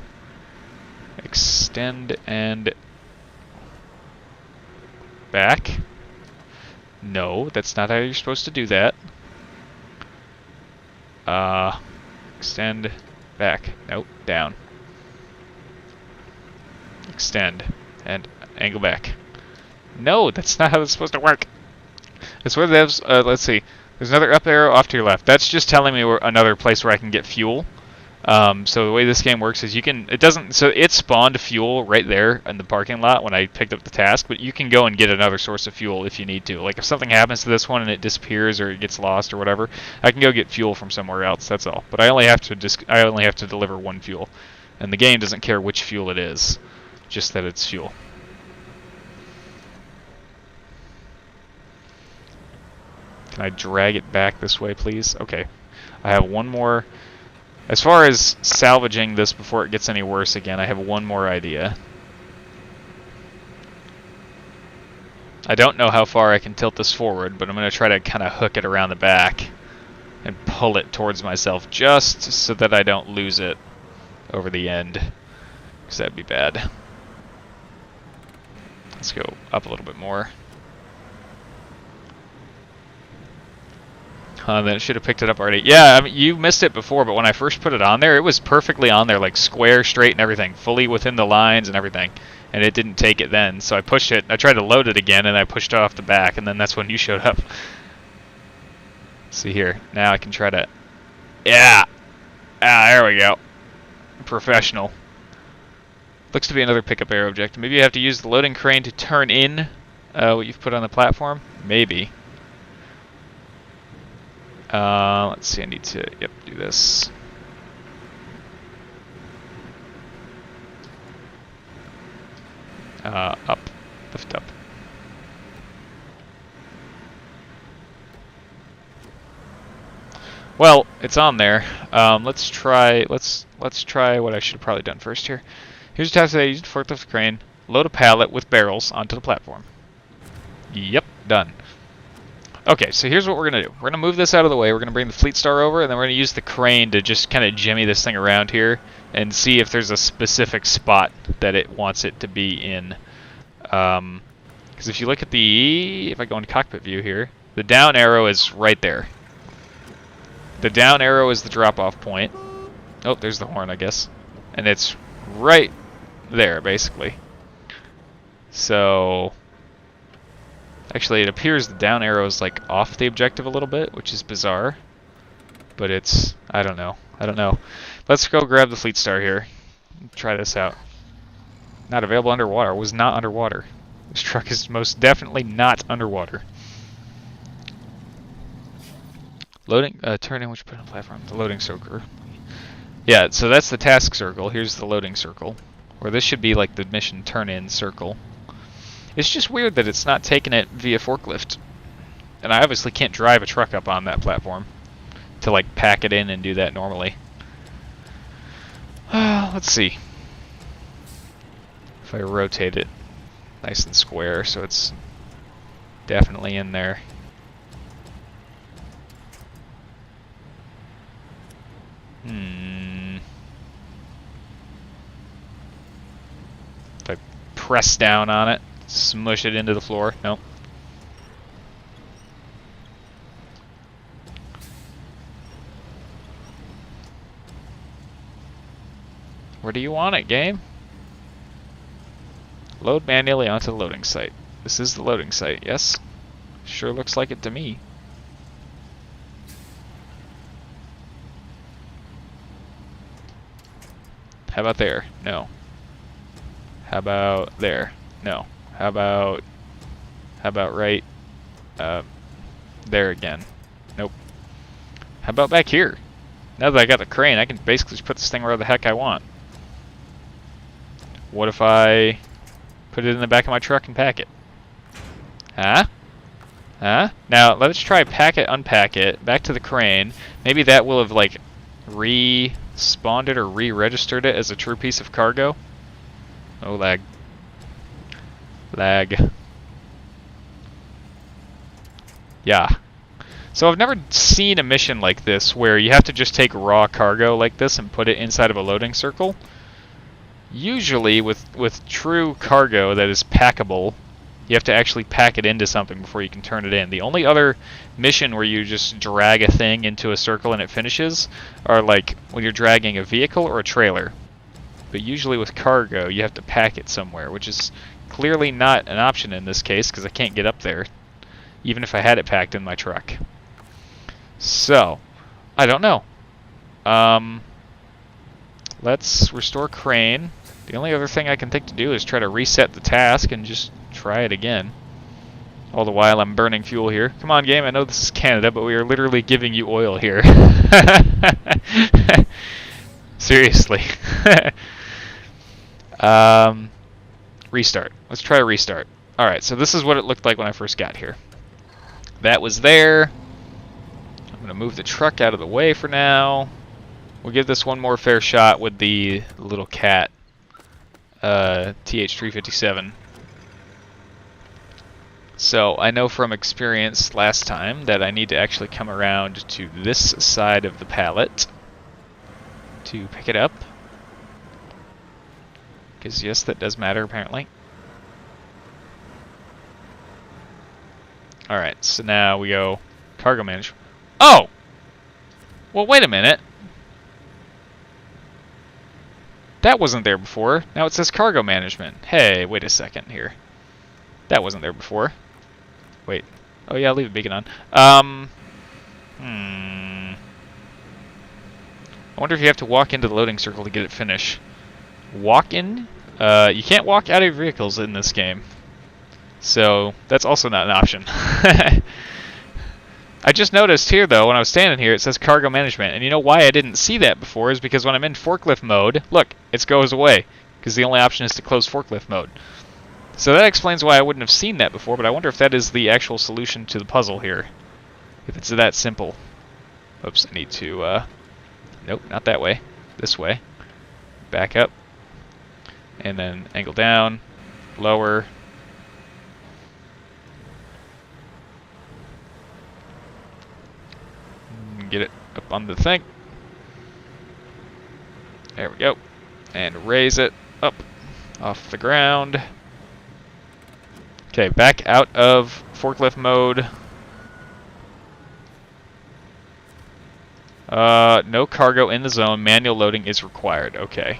Extend and back. No, that's not how you're supposed to do that. Extend back. Nope, down. Extend and angle back. No, that's not how it's supposed to work. That's where there's, let's see. There's another up arrow off to your left. That's just telling me another place where I can get fuel. So the way this game works is it spawned fuel right there in the parking lot when I picked up the task, but you can go and get another source of fuel if you need to. Like if something happens to this one and it disappears or it gets lost or whatever, I can go get fuel from somewhere else, that's all. But I only have to deliver one fuel. And the game doesn't care which fuel it is, just that it's fuel. Can I drag it back this way, please? Okay. I have one more. As far as salvaging this before it gets any worse again, I have one more idea. I don't know how far I can tilt this forward, but I'm going to try to kind of hook it around the back and pull it towards myself just so that I don't lose it over the end, because that'd be bad. Let's go up a little bit more. Then it should have picked it up already. Yeah, I mean, you missed it before, but when I first put it on there, it was perfectly on there, like square, straight, and everything, fully within the lines and everything. And it didn't take it then, so I pushed it. I tried to load it again, and I pushed it off the back, and then that's when you showed up. See here. Now I can try to... Yeah! Ah, there we go. Professional. Looks to be another pickup arrow objective. Maybe you have to use the loading crane to turn in what you've put on the platform? Maybe. Let's see, I need to, do this. Up. Lift up. Well, it's on there. Let's try what I should have probably done first here. Here's a task that I used to forklift the crane. Load a pallet with barrels onto the platform. Yep, done. Okay, so here's what we're going to do. We're going to move this out of the way. We're going to bring the Fleet Star over, and then we're going to use the crane to just kind of jimmy this thing around here and see if there's a specific spot that it wants it to be in. Because if you look at if I go into cockpit view here, the down arrow is right there. The down arrow is the drop-off point. Oh, there's the horn, I guess. And it's right there, basically. So... Actually, it appears the down arrow is like off the objective a little bit, which is bizarre. But it's... I don't know. Let's go grab the Fleet Star here. Try this out. Not available underwater. Was not underwater. This truck is most definitely not underwater. Loading... turn in which put on platform. The loading circle. Yeah, so that's the task circle. Here's the loading circle. Or this should be like the mission turn-in circle. It's just weird that it's not taking it via forklift. And I obviously can't drive a truck up on that platform to like pack it in and do that normally. Let's see. If I rotate it nice and square so it's definitely in there. If I press down on it, smush it into the floor. Nope. Where do you want it, game? Load manually onto the loading site. This is the loading site, yes? Sure looks like it to me. How about there? No. How about there? No. How about right there again? Nope. How about back here? Now that I got the crane, I can basically just put this thing where the heck I want. What if I put it in the back of my truck and pack it? Huh? Huh? Now, let's try pack it, unpack it, back to the crane. Maybe that will have, like, respawned it or re-registered it as a true piece of cargo. Oh, lag. Lag. Yeah. So I've never seen a mission like this where you have to just take raw cargo like this and put it inside of a loading circle. Usually with true cargo that is packable, you have to actually pack it into something before you can turn it in. The only other mission where you just drag a thing into a circle and it finishes are like when you're dragging a vehicle or a trailer. But usually with cargo, you have to pack it somewhere, which is clearly not an option in this case because I can't get up there, even if I had it packed in my truck. So, I don't know. Let's restore crane. The only other thing I can think to do is try to reset the task and just try it again. All the while I'm burning fuel here. Come on, game, I know this is Canada, but we are literally giving you oil here. Seriously. Restart. Let's try a restart. Alright, so this is what it looked like when I first got here. That was there. I'm going to move the truck out of the way for now. We'll give this one more fair shot with the little cat. TH357. So I know from experience last time that I need to actually come around to this side of the pallet to pick it up. Because yes, that does matter apparently. Alright, so now we go cargo management. Oh! Well, wait a minute. That wasn't there before. Now it says cargo management. Hey, wait a second here. That wasn't there before. Wait. Oh yeah, I'll leave the beacon on. I wonder if you have to walk into the loading circle to get it finished. Walk in? You can't walk out of your vehicles in this game. So, that's also not an option. I just noticed here, though, when I was standing here, it says cargo management. And you know why I didn't see that before is because when I'm in forklift mode, look, it goes away. Because the only option is to close forklift mode. So that explains why I wouldn't have seen that before, but I wonder if that is the actual solution to the puzzle here. If it's that simple. Oops, I need to, nope, not that way. This way. Back up. And then angle down. Lower. Get it up on the thing. There we go. And raise it up off the ground. Okay, back out of forklift mode. No cargo in the zone. Manual loading is required. Okay.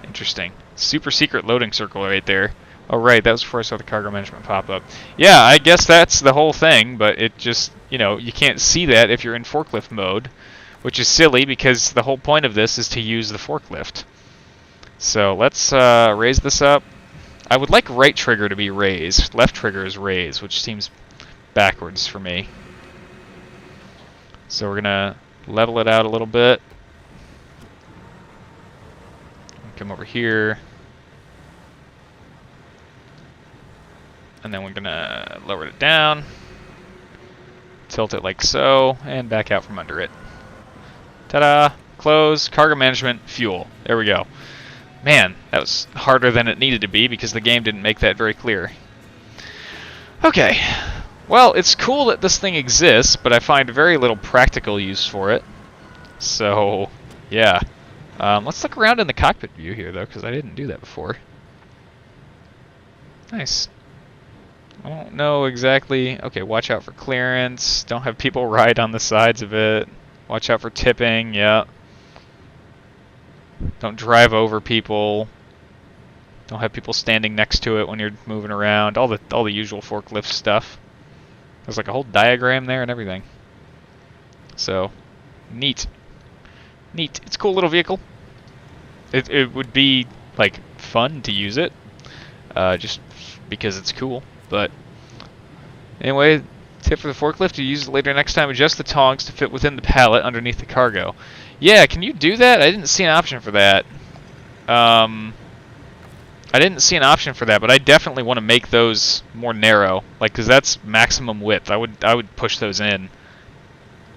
Interesting. Super secret loading circle right there. Oh, right, that was before I saw the cargo management pop up. Yeah, I guess that's the whole thing, but it just, you know, you can't see that if you're in forklift mode, which is silly because the whole point of this is to use the forklift. So let's raise this up. I would like right trigger to be raised. Left trigger is raised, which seems backwards for me. So we're going to level it out a little bit. Come over here. And then we're going to lower it down, tilt it like so, and back out from under it. Ta-da! Close, cargo management, fuel. There we go. Man, that was harder than it needed to be because the game didn't make that very clear. Okay. Well, it's cool that this thing exists, but I find very little practical use for it. So, yeah. Let's look around in the cockpit view here, though, because I didn't do that before. Nice. I don't know exactly. Okay, watch out for clearance. Don't have people ride on the sides of it. Watch out for tipping. Yeah. Don't drive over people. Don't have people standing next to it when you're moving around. All the usual forklift stuff. There's like a whole diagram there and everything. So, neat. Neat. It's a cool little vehicle. It would be like fun to use it, just because it's cool. But anyway, tip for the forklift: you use it later next time. Adjust the tongs to fit within the pallet underneath the cargo. Yeah, can you do that? I didn't see an option for that. I didn't see an option for that, but I definitely want to make those more narrow, like, because that's maximum width. I would push those in.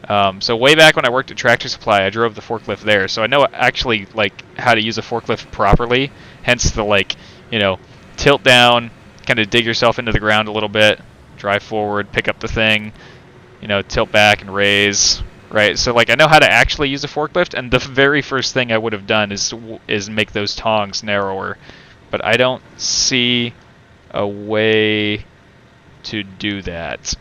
So way back when I worked at Tractor Supply, I drove the forklift there, so I know actually like how to use a forklift properly. Hence the like, you know, tilt down, kind of dig yourself into the ground a little bit, drive forward, pick up the thing, you know, tilt back and raise. Right, so like I know how to actually use a forklift, and the very first thing I would have done is make those tongs narrower. But I don't see a way to do that.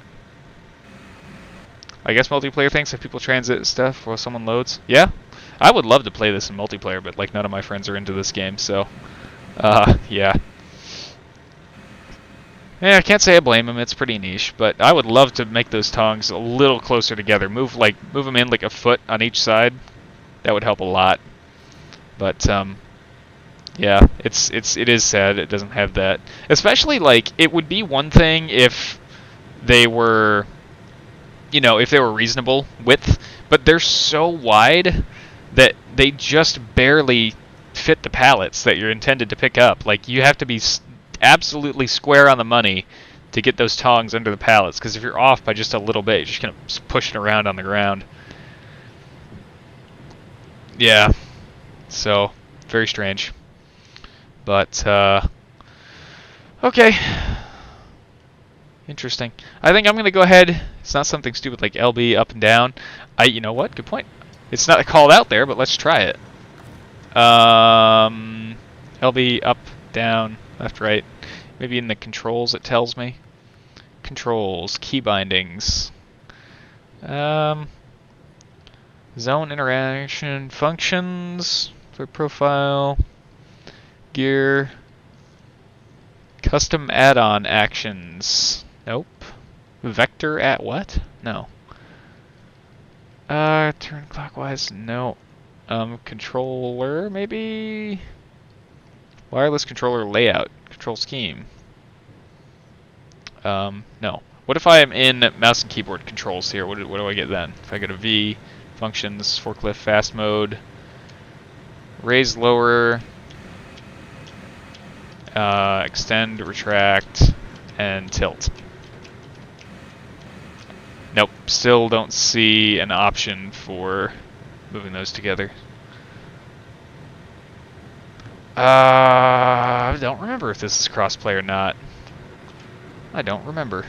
I guess multiplayer things, if people transit stuff while someone loads. Yeah, I would love to play this in multiplayer, but like none of my friends are into this game, so yeah. Yeah, I can't say I blame them. It's pretty niche, but I would love to make those tongs a little closer together. Move them in like a foot on each side. That would help a lot. But yeah, it is sad it doesn't have that. Especially like it would be one thing if they were, you know, if they were reasonable width, but they're so wide that they just barely fit the pallets that you're intended to pick up. Like you have to be absolutely square on the money to get those tongs under the pallets, because if you're off by just a little bit, you're just gonna push it around on the ground. Yeah, so very strange. But okay, interesting. I think I'm gonna go ahead. It's not something stupid like LB up and down. You know what? Good point. It's not called out there, but let's try it. LB up, down, left, right. Maybe in the controls it tells me. Controls, key bindings. Zone interaction functions for profile. Gear. Custom add-on actions. Nope. Vector at what? No. Turn clockwise. No. Controller, maybe? Wireless controller layout. Control scheme. No. What if I am in mouse and keyboard controls here? What do I get then? If I go to V, functions, forklift, fast mode, raise, lower, extend, retract, and tilt. Nope, still don't see an option for moving those together. I don't remember if this is crossplay or not. I don't remember.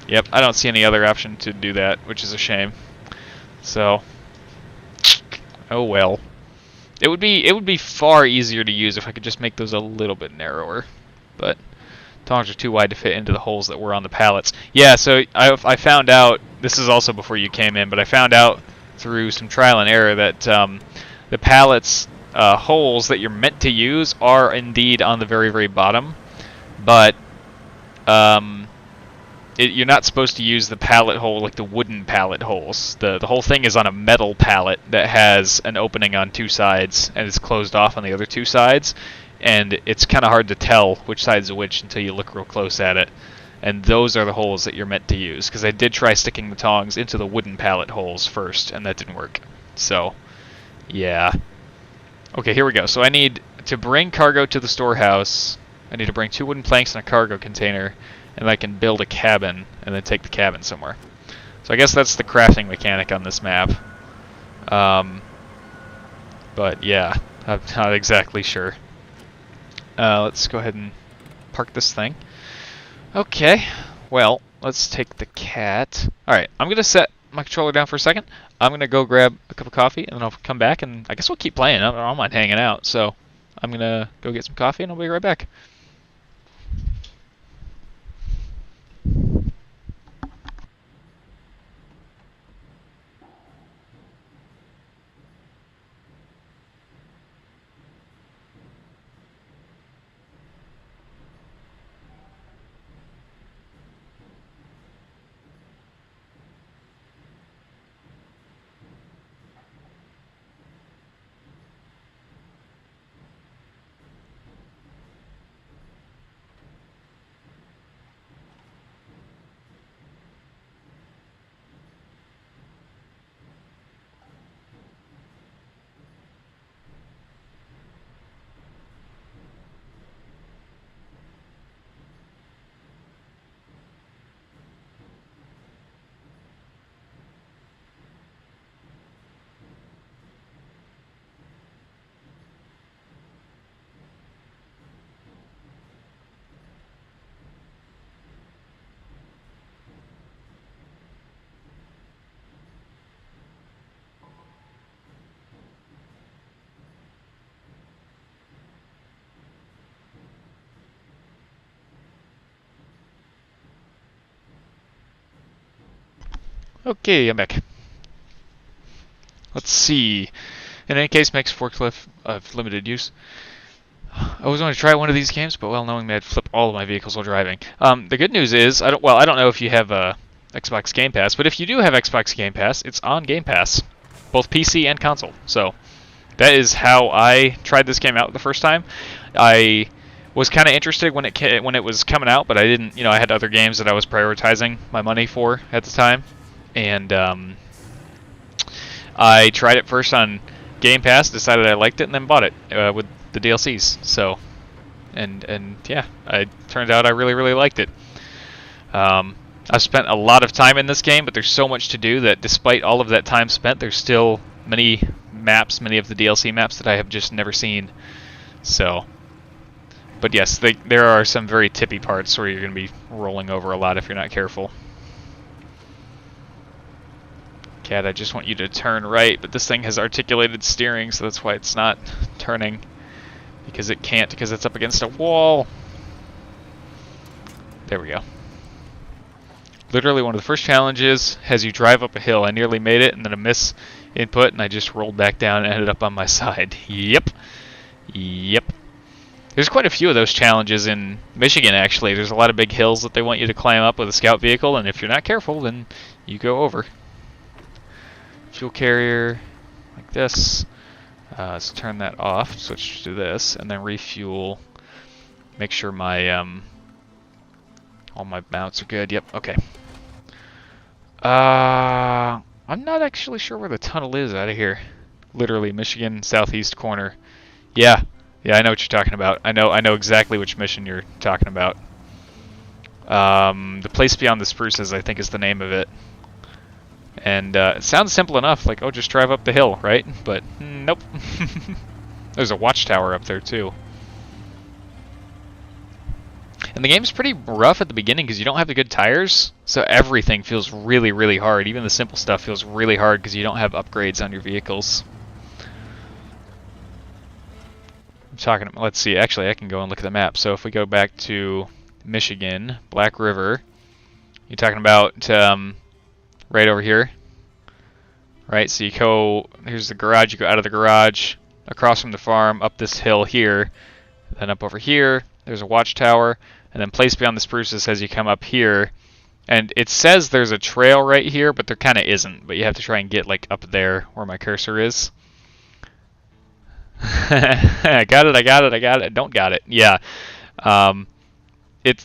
Yep, I don't see any other option to do that, which is a shame. So, oh well. It would be far easier to use if I could just make those a little bit narrower, but tongs are too wide to fit into the holes that were on the pallets. Yeah, so I found out, this is also before you came in, but I found out through some trial and error that the pallets holes that you're meant to use are indeed on the very, very bottom, but you're not supposed to use the pallet hole like the wooden pallet holes. The whole thing is on a metal pallet that has an opening on two sides and it's closed off on the other two sides, and it's kind of hard to tell which side's which until you look real close at it. And those are the holes that you're meant to use, because I did try sticking the tongs into the wooden pallet holes first, and that didn't work. So, yeah. Okay, here we go. So I need to bring cargo to the storehouse. I need to bring 2 wooden planks and a cargo container, and I can build a cabin and then take the cabin somewhere. So I guess that's the crafting mechanic on this map. But yeah, I'm not exactly sure. Let's go ahead and park this thing. Okay, well, let's take the cat. Alright, I'm going to set my controller down for a second. I'm going to go grab a cup of coffee, and then I'll come back, and I guess we'll keep playing. I don't mind hanging out, so I'm going to go get some coffee, and I'll be right back. Okay, I'm back. Let's see. In any case, makes forklift of limited use. I always wanted to try one of these games, but well, knowing that I'd flip all of my vehicles while driving. The good news is, I don't know if you have Xbox Game Pass, but if you do have Xbox Game Pass, it's on Game Pass, both PC and console. So that is how I tried this game out the first time. I was kind of interested when it was coming out, but I didn't. I had other games that I was prioritizing my money for at the time, and I tried it first on Game Pass, decided I liked it, and then bought it with the DLCs. So, and yeah, it turned out I really liked it. I've spent a lot of time in this game, but there's so much to do that despite all of that time spent, there's still many maps, many of the DLC maps that I have just never seen. So, but yes, there are some very tippy parts where you're going to be rolling over a lot if you're not careful. Cat, I just want you to turn right, but this thing has articulated steering, so that's why it's not turning. Because it can't, because it's up against a wall. There we go. Literally one of the first challenges as you drive up a hill. I nearly made it, and then a miss input, and I just rolled back down and ended up on my side. Yep. There's quite a few of those challenges in Michigan, actually. There's a lot of big hills that they want you to climb up with a scout vehicle, and if you're not careful, then you go over. Fuel carrier, like this. Let's turn that off, switch to this, and then refuel. Make sure my all my mounts are good. Yep, okay. I'm not actually sure where the tunnel is out of here. Literally, Michigan southeast corner. Yeah, I know what you're talking about. I know exactly which mission you're talking about. The place beyond the spruces, I think, is the name of it. And it sounds simple enough, like, oh, just drive up the hill, right? But nope. There's a watchtower up there, too. And the game's pretty rough at the beginning because you don't have the good tires, so everything feels really hard. Even the simple stuff feels really hard because you don't have upgrades on your vehicles. Let's see, actually I can go and look at the map. So if we go back to Michigan, Black River, you're talking about right over here, right? So you go, here's the garage, you go out of the garage, across from the farm, up this hill here, then up over here, there's a watchtower, and then place beyond the spruces as you come up here, and it says there's a trail right here, but there kind of isn't, but you have to try and get like up there where my cursor is. I got it, don't got it. Yeah.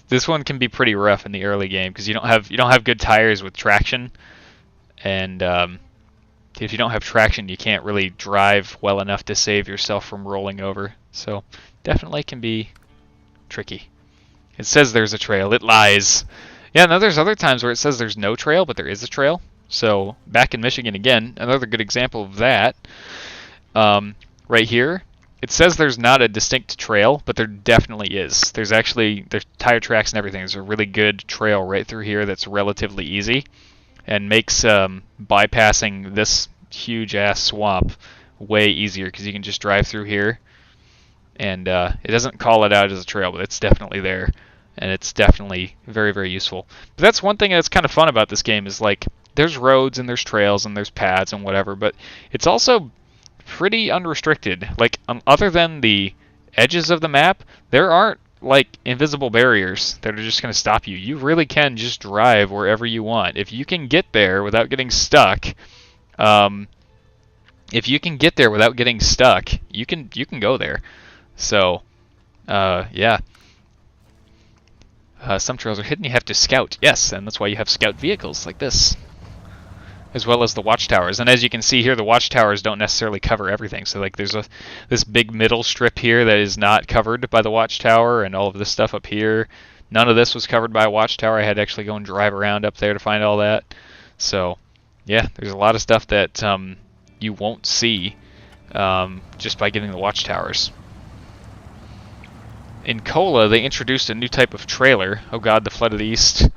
This one can be pretty rough in the early game because you don't have good tires with traction, and if you don't have traction, you can't really drive well enough to save yourself from rolling over. So definitely can be tricky. It says there's a trail. It lies. Yeah, no, there's other times where it says there's no trail, but there is a trail. So back in Michigan again, another good example of that. Right here, it says there's not a distinct trail, but there definitely is. There's tire tracks and everything. There's a really good trail right through here that's relatively easy and makes bypassing this huge ass swamp way easier because you can just drive through here, and it doesn't call it out as a trail, but it's definitely there, and it's definitely very useful. But that's one thing that's kind of fun about this game is like there's roads and there's trails and there's paths and whatever, but it's also pretty unrestricted. Like, other than the edges of the map, there aren't like invisible barriers that are just going to stop you. You really can just drive wherever you want. If you can get there without getting stuck, you can go there. So, yeah. Some trails are hidden. You have to scout. Yes, and that's why you have scout vehicles like this, as well as the watchtowers. And as you can see here, the watchtowers don't necessarily cover everything. So like there's this big middle strip here that is not covered by the watchtower, and all of this stuff up here. None of this was covered by a watchtower. I had to actually go and drive around up there to find all that. So yeah, there's a lot of stuff that you won't see just by getting the watchtowers. In Cola, they introduced a new type of trailer. Oh god, the Flood of the East.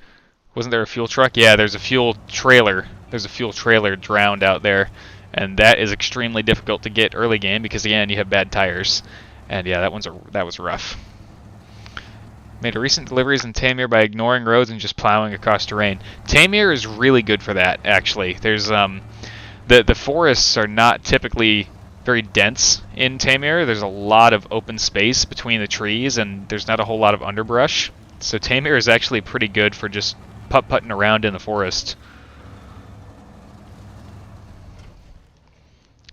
Wasn't there a fuel truck? Yeah, there's a fuel trailer. There's a fuel trailer drowned out there, and that is extremely difficult to get early game because again you have bad tires, and yeah, that was rough. Made a recent deliveries in Tamir by ignoring roads and just plowing across terrain. Tamir is really good for that, actually. There's the forests are not typically very dense in Tamir. There's a lot of open space between the trees, and there's not a whole lot of underbrush. So Tamir is actually pretty good for just putt-putting around in the forest.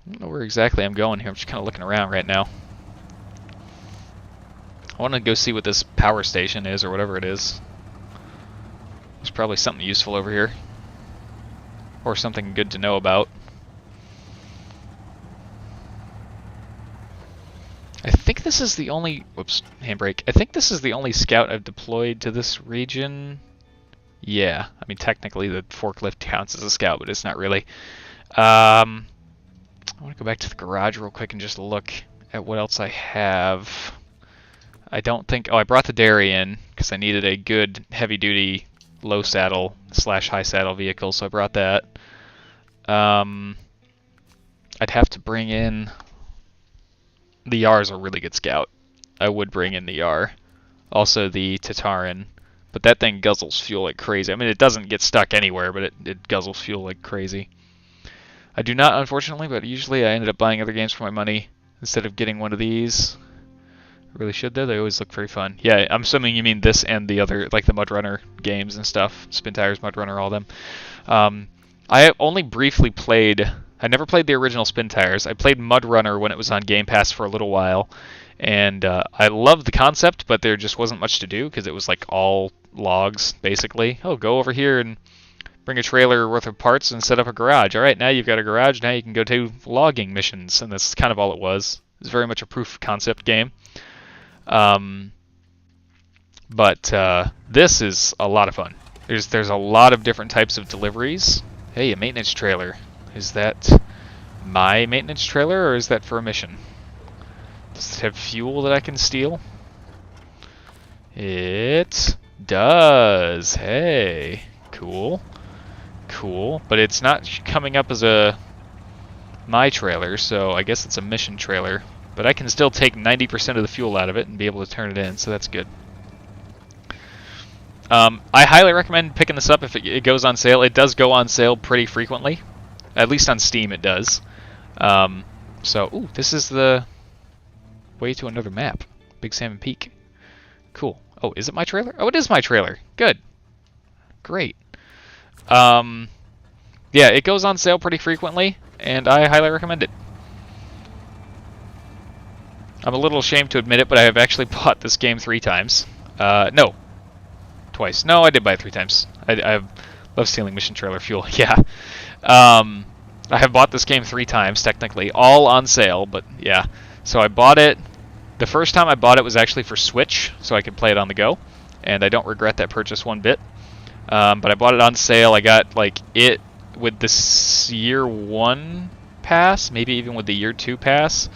I don't know where exactly I'm going here. I'm just kind of looking around right now. I want to go see what this power station is, or whatever it is. There's probably something useful over here. Or something good to know about. I think this is the only... Whoops, handbrake. I think this is the only scout I've deployed to this region. Yeah, I mean, technically the forklift counts as a scout, but it's not really. I want to go back to the garage real quick and just look at what else I have. I don't think... Oh, I brought the dairy in because I needed a good heavy-duty low saddle / high saddle vehicle, so I brought that. I'd have to bring in... The Yar is a really good scout. I would bring in the Yar. Also the Tataran. But that thing guzzles fuel like crazy. I mean, it doesn't get stuck anywhere, but it guzzles fuel like crazy. I do not, unfortunately, but usually I ended up buying other games for my money instead of getting one of these. I really should, though. They always look very fun. Yeah, I'm assuming you mean this and the other, like the Mudrunner games and stuff. Spin Tires, Mudrunner, all them. I only briefly played... I never played the original Spin Tires. I played Mudrunner when it was on Game Pass for a little while. And I loved the concept, but there just wasn't much to do because it was like all logs, basically. Oh, go over here and bring a trailer worth of parts and set up a garage. All right, now you've got a garage. Now you can go do logging missions. And that's kind of all it was. It was very much a proof of concept game. But this is a lot of fun. There's a lot of different types of deliveries. Hey, a maintenance trailer. Is that my maintenance trailer, or is that for a mission? Does it have fuel that I can steal? It does. Hey, cool. Cool. But it's not coming up as my trailer, so I guess it's a mission trailer. But I can still take 90% of the fuel out of it and be able to turn it in, so that's good. I highly recommend picking this up if it goes on sale. It does go on sale pretty frequently. At least on Steam it does. Ooh, this is the way to another map. Big Salmon Peak. Cool. Oh, is it my trailer? Oh, it is my trailer. Good. Great. Yeah, it goes on sale pretty frequently, and I highly recommend it. I'm a little ashamed to admit it, but I have actually bought this game 3 times. No. Twice. No, I did buy it 3 times. I love stealing mission trailer fuel. Yeah. I have bought this game 3 times, technically. All on sale, but yeah. So I bought it. The first time I bought it was actually for Switch, so I could play it on the go. And I don't regret that purchase one bit. But I bought it on sale. I got like it with this year 1 pass, maybe even with the year 2 pass.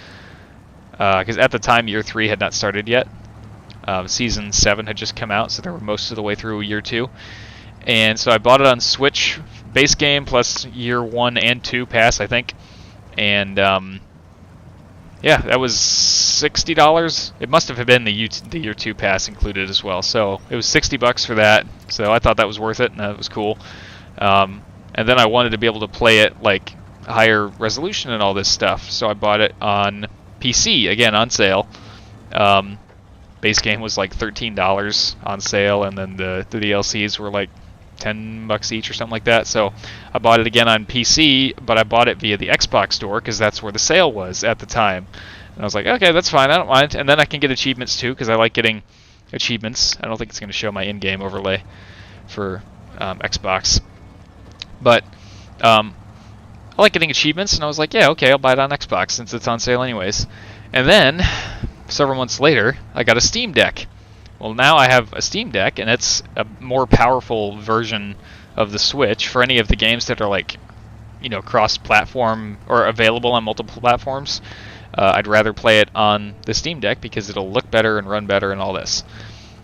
Because at the time, year 3 had not started yet. Season 7 had just come out, so they were most of the way through year 2. And so I bought it on Switch, base game plus year 1 and 2 pass, I think. And yeah, that was $60. It must have been the year 2 pass included as well. So it was $60 for that. So I thought that was worth it, and that was cool. And then I wanted to be able to play it like higher resolution and all this stuff. So I bought it on PC, again on sale. Base game was like $13 on sale, and then the DLCs were like $10 each or something like that. So I bought it again on PC, but I bought it via the Xbox store because that's where the sale was at the time. And I was like, okay, that's fine, I don't mind. And then I can get achievements too because I like getting achievements. I don't think it's going to show my in-game overlay for Xbox, but I like getting achievements, and I was like, yeah, okay, I'll buy it on Xbox since it's on sale anyways. And then several months later, I got a Steam Deck. Well, now I have a Steam Deck, and it's a more powerful version of the Switch for any of the games that are like, you know, cross-platform or available on multiple platforms. I'd rather play it on the Steam Deck because it'll look better and run better and all this.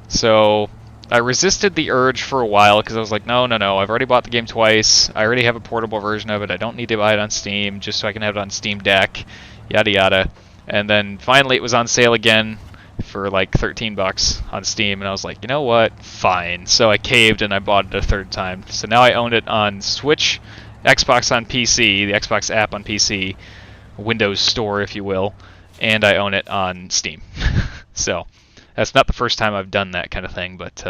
So I resisted the urge for a while because I was like, no, I've already bought the game twice. I already have a portable version of it. I don't need to buy it on Steam just so I can have it on Steam Deck, yada yada. And then finally it was on sale again for like 13 bucks on Steam, and I was like, you know what, fine. So I caved and I bought it a third time. So now I own it on Switch, Xbox on PC, the Xbox app on PC, Windows Store, if you will, and I own it on Steam. So that's not the first time I've done that kind of thing, but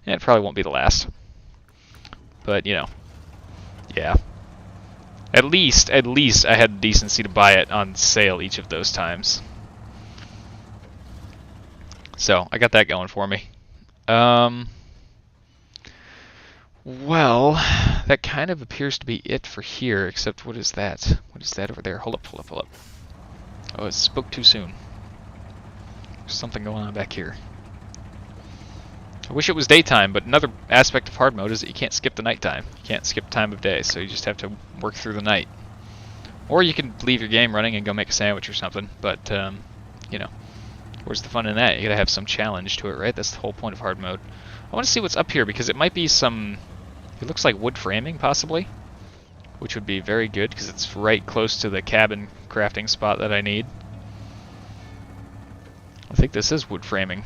it probably won't be the last. But you know, yeah. At least I had the decency to buy it on sale each of those times. So I got that going for me. Well, that kind of appears to be it for here, except what is that? What is that over there? Hold up. Oh, it spoke too soon. There's something going on back here. I wish it was daytime, but another aspect of hard mode is that you can't skip the nighttime. You can't skip time of day, so you just have to work through the night. Or you can leave your game running and go make a sandwich or something, but, you know, where's the fun in that? You gotta have some challenge to it, right? That's the whole point of hard mode. I want to see what's up here, because it might be some... It looks like wood framing, possibly, which would be very good, because it's right close to the cabin crafting spot that I need. I think this is wood framing.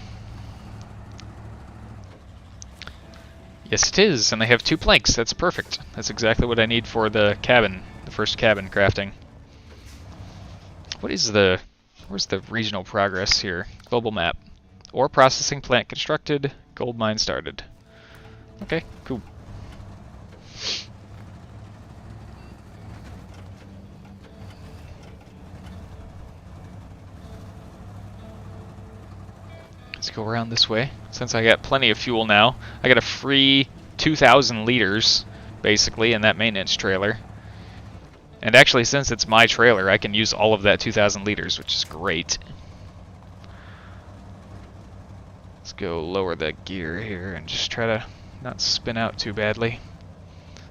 Yes, it is, and they have 2 planks. That's perfect. That's exactly what I need for the cabin, the first cabin crafting. What is the... Where's the regional progress here? Global map. Ore processing plant constructed, gold mine started. Okay, cool. Let's go around this way. Since I got plenty of fuel now, I got a free 2,000 liters, basically, in that maintenance trailer. And actually, since it's my trailer, I can use all of that 2,000 liters, which is great. Let's go lower the gear here and just try to not spin out too badly.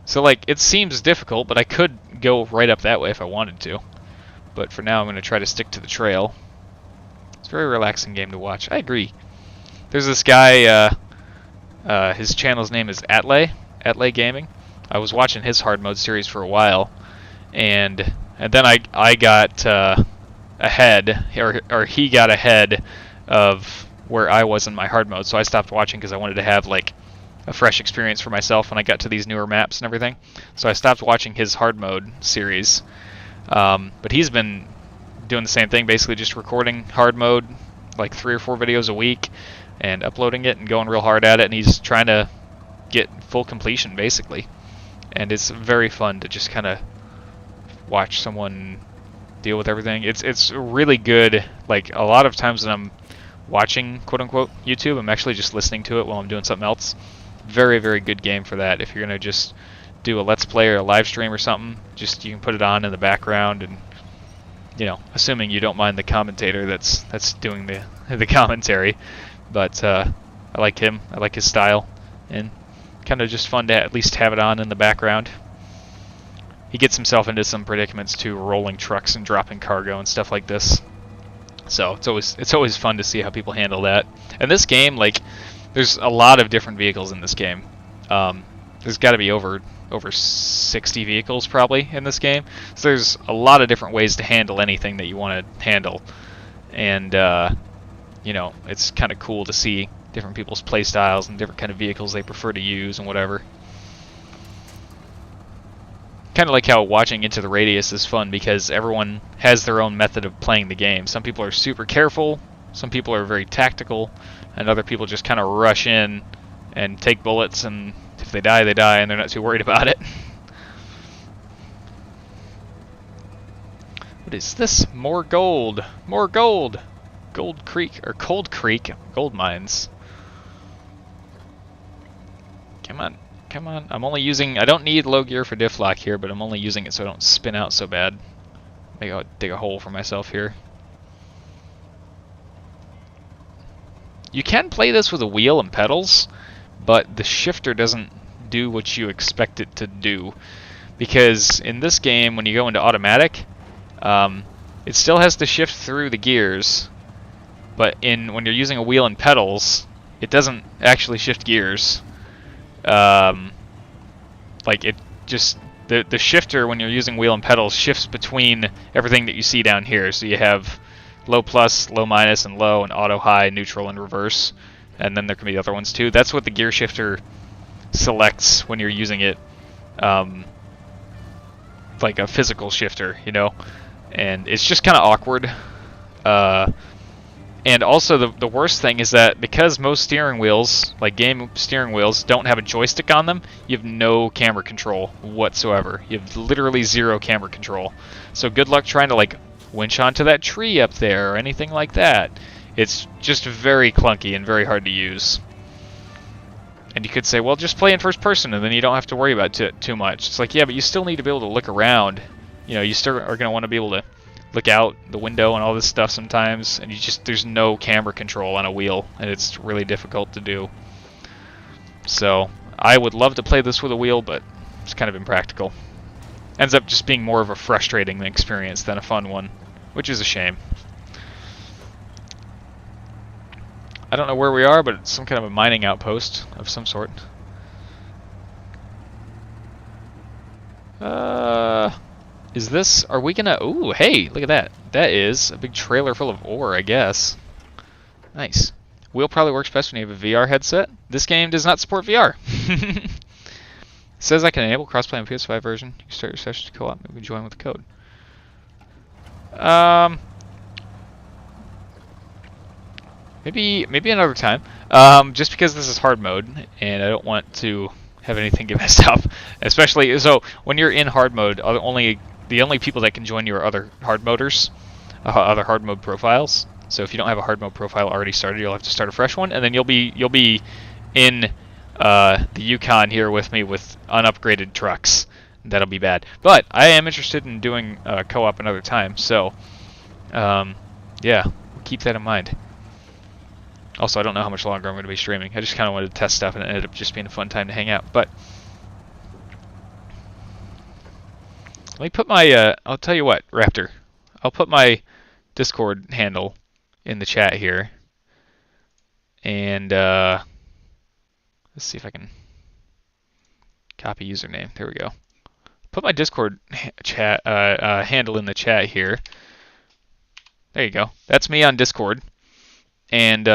So, like, it seems difficult, but I could go right up that way if I wanted to. But for now, I'm going to try to stick to the trail. It's a very relaxing game to watch. I agree. There's this guy, his channel's name is Atlay Gaming. I was watching his hard mode series for a while, and then I got ahead, or he got ahead of where I was in my hard mode, so I stopped watching because I wanted to have like a fresh experience for myself when I got to these newer maps and everything. So I stopped watching his hard mode series, but he's been doing the same thing, basically just recording hard mode, like 3 or 4 videos a week, and uploading it and going real hard at it, and he's trying to get full completion, basically. And it's very fun to just kind of watch someone deal with everything. It's really good. Like, a lot of times when I'm watching, quote-unquote, YouTube, I'm actually just listening to it while I'm doing something else. Very, very good game for that. If you're going to just do a Let's Play or a live stream or something, just you can put it on in the background, and you know, assuming you don't mind the commentator that's doing the commentary. But I like him. I like his style, and kind of just fun to at least have it on in the background. He gets himself into some predicaments too, rolling trucks and dropping cargo and stuff like this. So it's always fun to see how people handle that. And this game, like, there's a lot of different vehicles in this game. There's got to be over 60 vehicles probably in this game. So there's a lot of different ways to handle anything that you want to handle. And you know, it's kind of cool to see different people's play styles and different kind of vehicles they prefer to use and whatever. Kind of like how watching Into the Radius is fun because everyone has their own method of playing the game. Some people are super careful, some people are very tactical, and other people just kind of rush in and take bullets, and if they die, they die, and they're not too worried about it. What is this? More gold! More gold! Gold Creek, or Cold Creek gold mines. Come on, come on. I'm only using, I don't need low gear for diff lock here, but I'm only using it so I don't spin out so bad. Maybe I'll dig a hole for myself here. You can play this with a wheel and pedals, but the shifter doesn't do what you expect it to do. Because in this game, when you go into automatic, it still has to shift through the gears, but when you're using a wheel and pedals, it doesn't actually shift gears. Like, it just, the shifter when you're using wheel and pedals shifts between everything that you see down here. So you have low plus, low minus, and low, and auto high, neutral, and reverse. And then there can be other ones too. That's what the gear shifter selects when you're using it, like a physical shifter, you know? And it's just kind of awkward. And also the worst thing is that because most steering wheels, like game steering wheels, don't have a joystick on them, you have no camera control whatsoever. You have literally zero camera control. So good luck trying to like winch onto that tree up there or anything like that. It's just very clunky and very hard to use. And you could say, well, just play in first person and then you don't have to worry about it too much. It's like, yeah, but you still need to be able to look around. You know, you still are going to want to be able to look out the window and all this stuff sometimes, and there's no camera control on a wheel, and it's really difficult to do. So I would love to play this with a wheel, but it's kind of impractical. Ends up just being more of a frustrating experience than a fun one, which is a shame. I don't know where we are, but it's some kind of a mining outpost of some sort. Is this, are we gonna, ooh, hey, look at that. That is a big trailer full of ore, I guess. Nice. Wheel probably works best when you have a VR headset. This game does not support VR. It says I can enable crossplay on PS5 version. You can start your session to co-op, maybe join with the code. Maybe another time. Just because this is hard mode, and I don't want to have anything get messed up. Especially, so when you're in hard mode, the only people that can join you are other hard moders, other hard mode profiles. So if you don't have a hard mode profile already started, you'll have to start a fresh one, and then you'll be in the Yukon here with me with unupgraded trucks. That'll be bad. But I am interested in doing co-op another time, so yeah, keep that in mind. Also, I don't know how much longer I'm going to be streaming. I just kind of wanted to test stuff, and it ended up just being a fun time to hang out. But let me put my, I'll tell you what, Raptor. I'll put my Discord handle in the chat here. And let's see if I can copy username. There we go. Put my Discord chat handle in the chat here. There you go. That's me on Discord. And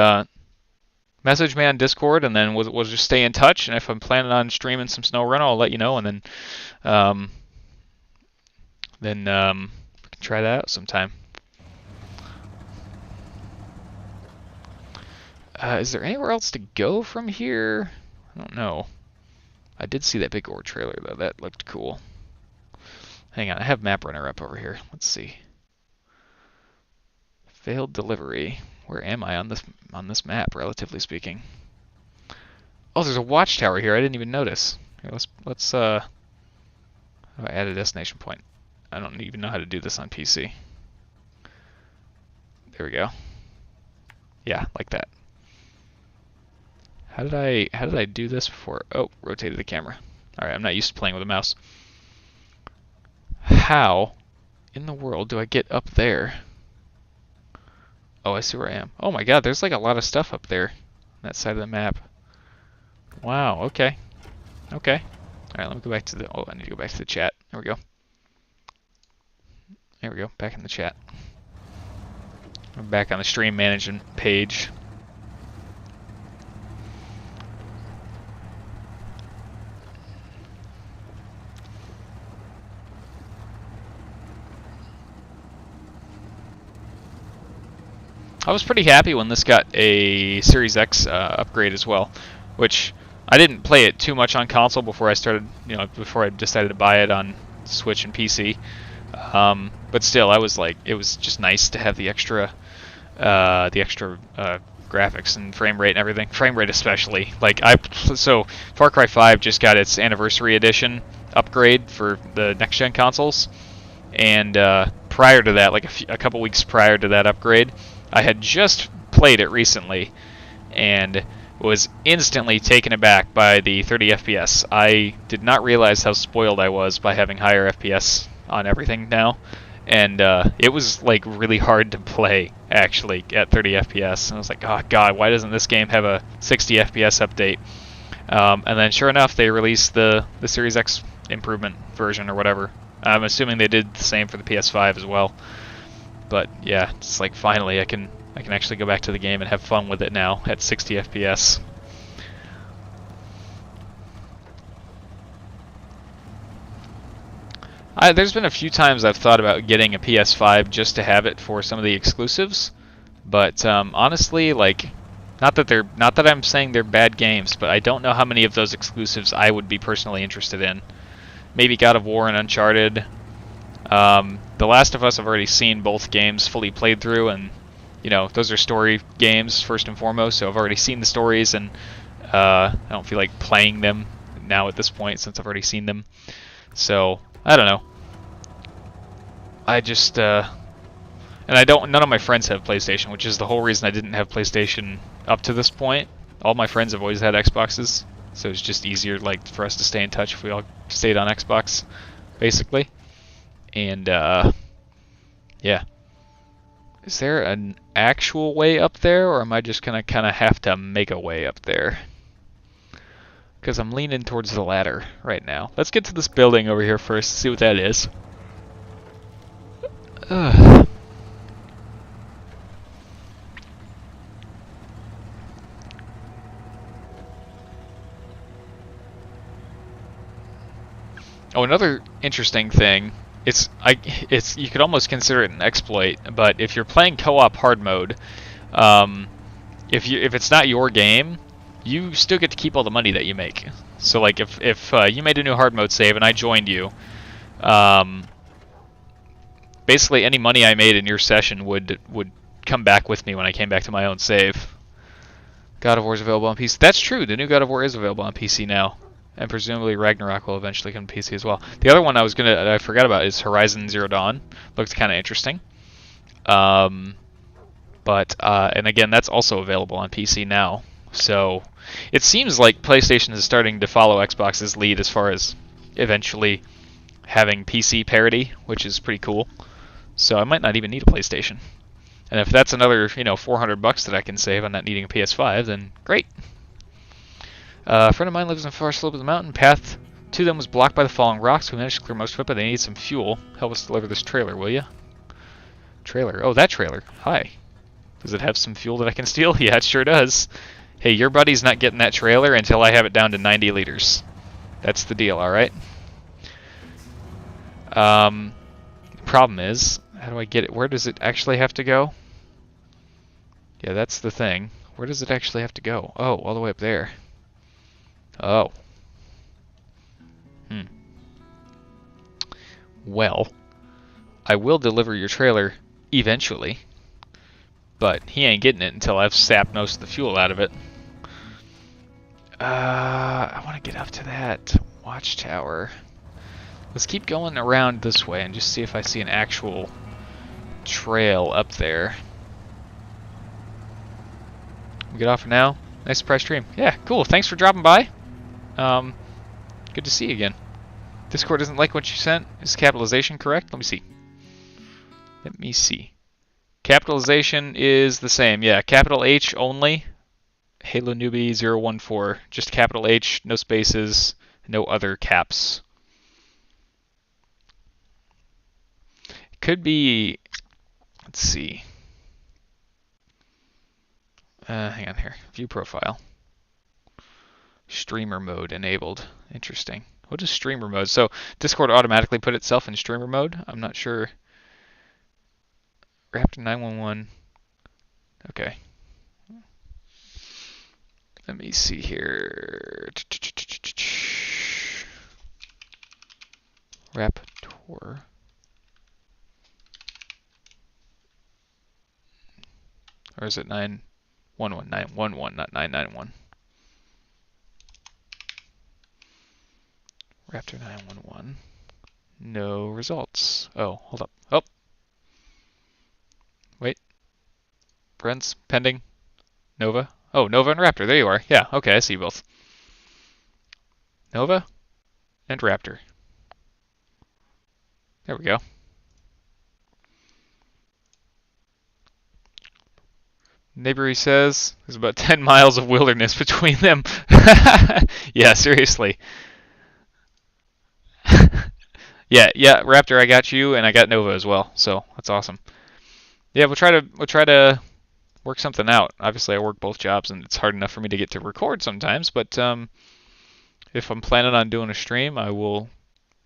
message me on Discord, and then we'll just stay in touch. And if I'm planning on streaming some Snowrunner, I'll let you know, and then we can try that out sometime. Is there anywhere else to go from here? I don't know. I did see that big ore trailer though. That looked cool. Hang on, I have Map Runner up over here. Let's see. Failed delivery. Where am I on this map, relatively speaking? Oh, there's a watchtower here. I didn't even notice. Here, let's how do I add a destination point? I don't even know how to do this on PC. There we go. Yeah, like that. How did I do this before? Oh, rotated the camera. All right, I'm not used to playing with a mouse. How in the world do I get up there? Oh, I see where I am. Oh my god, there's like a lot of stuff up there on that side of the map. Wow, okay. Okay. Alright, let me go back to the... Oh, I need to go back to the chat. There we go. There we go, back in the chat. I'm back on the stream management page. I was pretty happy when this got a Series X upgrade as well, which I didn't play it too much on console before I started, before I decided to buy it on Switch and PC. But still, I was like, it was just nice to have the extra graphics and frame rate and everything. Frame rate especially. So Far Cry 5 just got its Anniversary Edition upgrade for the next gen consoles, and prior to that, like a couple weeks prior to that upgrade, I had just played it recently and was instantly taken aback by the 30 FPS. I did not realize how spoiled I was by having higher FPS on everything now, and it was like really hard to play actually at 30 FPS. And I was like, oh god, why doesn't this game have a 60 FPS update? And then sure enough, they released the Series X improvement version or whatever. I'm assuming they did the same for the PS5 as well. But yeah, it's like finally I can actually go back to the game and have fun with it now at 60 FPS. There's been a few times I've thought about getting a PS5 just to have it for some of the exclusives, but honestly, like, not that I'm saying they're bad games, but I don't know how many of those exclusives I would be personally interested in. Maybe God of War and Uncharted. The Last of Us I've already seen both games fully played through, and you know, those are story games first and foremost, so I've already seen the stories, and I don't feel like playing them now at this point since I've already seen them. So I don't know. I just and none of my friends have PlayStation, which is the whole reason I didn't have PlayStation up to this point. All my friends have always had Xboxes, so it's just easier, like, for us to stay in touch if we all stayed on Xbox, basically. And yeah. Is there an actual way up there, or am I just gonna kind of have to make a way up there? Because I'm leaning towards the ladder right now. Let's get to this building over here first, see what that is. Ugh. Oh, another interesting thing. It's you could almost consider it an exploit, but if you're playing co-op hard mode, if it's not your game, you still get to keep all the money that you make. So like if you made a new hard mode save and I joined you, basically any money I made in your session would come back with me when I came back to my own save. God of War is available on PC. That's true. The new God of War is available on PC now. And presumably Ragnarok will eventually come to PC as well. The other one I forgot about is Horizon Zero Dawn. Looks kind of interesting. And again, that's also available on PC now. So it seems like PlayStation is starting to follow Xbox's lead as far as eventually having PC parity, which is pretty cool. So I might not even need a PlayStation. And if that's another, $400 that I can save on not needing a PS5, then great. A friend of mine lives on the far slope of the mountain. Path to them was blocked by the falling rocks. We managed to clear most of it, but they need some fuel. Help us deliver this trailer, will you? Trailer. Oh, that trailer. Hi. Does it have some fuel that I can steal? Yeah, it sure does. Hey, your buddy's not getting that trailer until I have it down to 90 liters. That's the deal, alright? The problem is, how do I get it? Where does it actually have to go? Yeah, that's the thing. Where does it actually have to go? Oh, all the way up there. Oh. Well, I will deliver your trailer eventually, but he ain't getting it until I've sapped most of the fuel out of it. I want to get up to that watchtower. Let's keep going around this way and just see if I see an actual trail up there. We get off for now. Nice surprise stream. Yeah, cool. Thanks for dropping by. Good to see you again. Discord doesn't like what you sent. Is capitalization correct? Let me see. Capitalization is the same. Yeah, capital H only. Halo Newbie 014. Just capital H, no spaces, no other caps. It could be... Let's see. Hang on here. View profile. Streamer mode enabled. Interesting. What is streamer mode? So Discord automatically put itself in streamer mode? I'm not sure. Raptor 911. Okay. Let me see here. Raptor. Or is it 911? 911, not 991. Raptor 911. No results. Oh, hold up. Oh. Wait. Friends, pending. Nova. Oh, Nova and Raptor. There you are. Yeah, okay, I see both. Nova and Raptor. There we go. Neighbor, he says, there's about 10 miles of wilderness between them. Yeah, seriously. Yeah, Raptor, I got you, and I got Nova as well, so that's awesome. yeah, we'll try to work something out. Obviously, I work both jobs, and it's hard enough for me to get to record sometimes. But if I'm planning on doing a stream, I will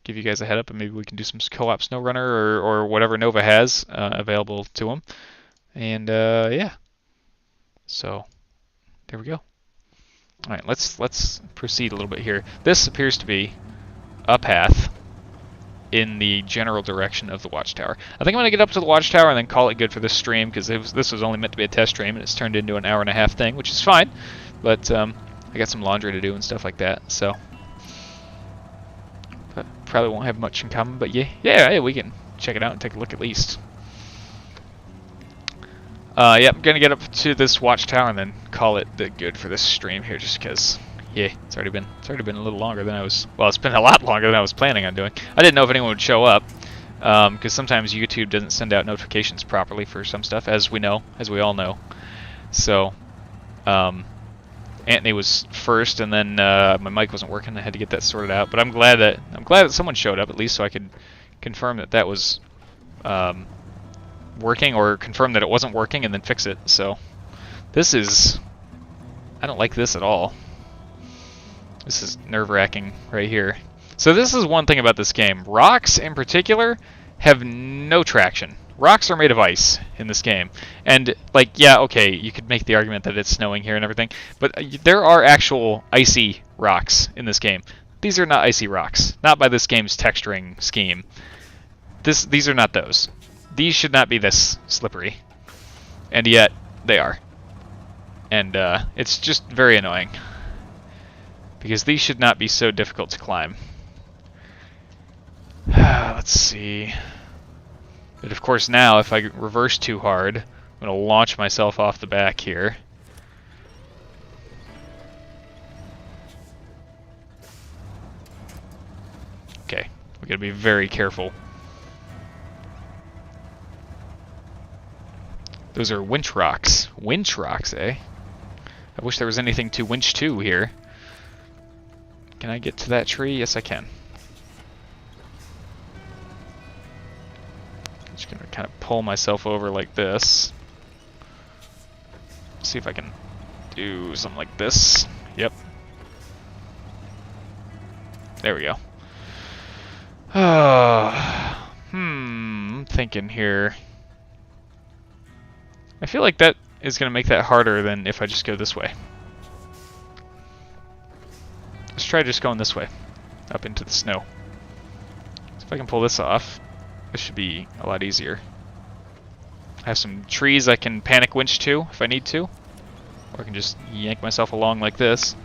give you guys a head up, and maybe we can do some co-op Snowrunner or whatever Nova has available to them. And yeah, so there we go. All right, let's proceed a little bit here. This appears to be a path in the general direction of the watchtower. I think I'm going to get up to the watchtower and then call it good for this stream, because this was only meant to be a test stream, and it's turned into an hour-and-a-half thing, which is fine. But I got some laundry to do and stuff like that, so but probably won't have much in common. But yeah, we can check it out and take a look at least. Yeah, I'm gonna get up to this watchtower and then call it good for this stream here, just because. Yeah, it's already been a little longer than I was. Well, it's been a lot longer than I was planning on doing. I didn't know if anyone would show up, because sometimes YouTube doesn't send out notifications properly for some stuff, as we all know. So, Anthony was first, and then my mic wasn't working. I had to get that sorted out. But I'm glad that someone showed up at least, so I could confirm that was working, or confirm that it wasn't working, and then fix it. So, I don't like this at all. This is nerve-wracking right here. So this is one thing about this game. Rocks, in particular, have no traction. Rocks are made of ice in this game. And, like, yeah, okay, you could make the argument that it's snowing here and everything, but there are actual icy rocks in this game. These are not icy rocks. Not by this game's texturing scheme. These are not those. These should not be this slippery. And yet, they are. And it's just very annoying, because these should not be so difficult to climb. Let's see. But of course now, if I reverse too hard, I'm going to launch myself off the back here. Okay, we got to be very careful. Those are winch rocks. Winch rocks, eh? I wish there was anything to winch to here. Can I get to that tree? Yes, I can. I'm just going to kind of pull myself over like this. See if I can do something like this. Yep. There we go. I'm thinking here. I feel like that is going to make that harder than if I just go this way. Let's try just going this way, up into the snow. So if I can pull this off, this should be a lot easier. I have some trees I can panic winch to if I need to, or I can just yank myself along like this.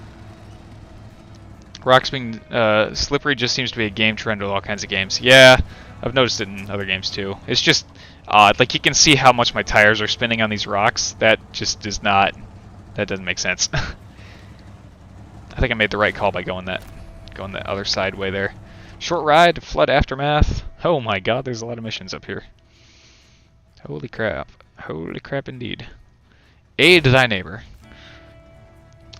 Rocks being slippery just seems to be a game trend with all kinds of games. Yeah, I've noticed it in other games too. It's just odd. Like, you can see how much my tires are spinning on these rocks. That just does not. That doesn't make sense. I think I made the right call by going that other side way there. Short ride, flood aftermath. Oh my god, there's a lot of missions up here. Holy crap. Holy crap indeed. Aid thy neighbor.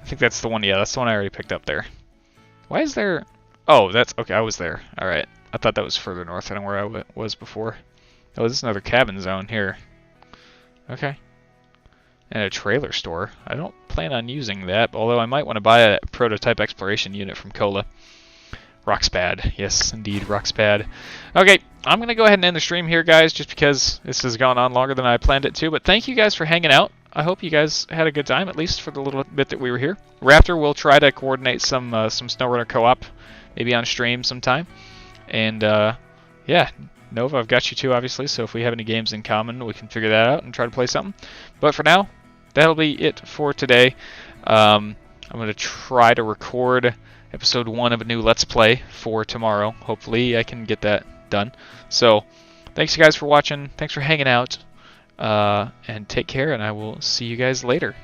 I think that's the one, yeah, that's the one I already picked up there. Why is there... Oh, that's... Okay, I was there. Alright. I thought that was further north than where I was before. Oh, this is another cabin zone here. Okay. And a trailer store. I don't plan on using that, although I might want to buy a prototype exploration unit from Cola. Rock's bad. Yes, indeed, rock's bad. Okay, I'm going to go ahead and end the stream here, guys, just because this has gone on longer than I planned it to. But thank you guys for hanging out. I hope you guys had a good time, at least for the little bit that we were here. Raptor will try to coordinate some Snowrunner co-op, maybe on stream sometime. And, yeah, Nova, I've got you too, obviously, so if we have any games in common, we can figure that out and try to play something. But for now, that'll be it for today. I'm going to try to record episode 1 of a new Let's Play for tomorrow. Hopefully I can get that done. So, thanks you guys for watching. Thanks for hanging out. And take care, and I will see you guys later.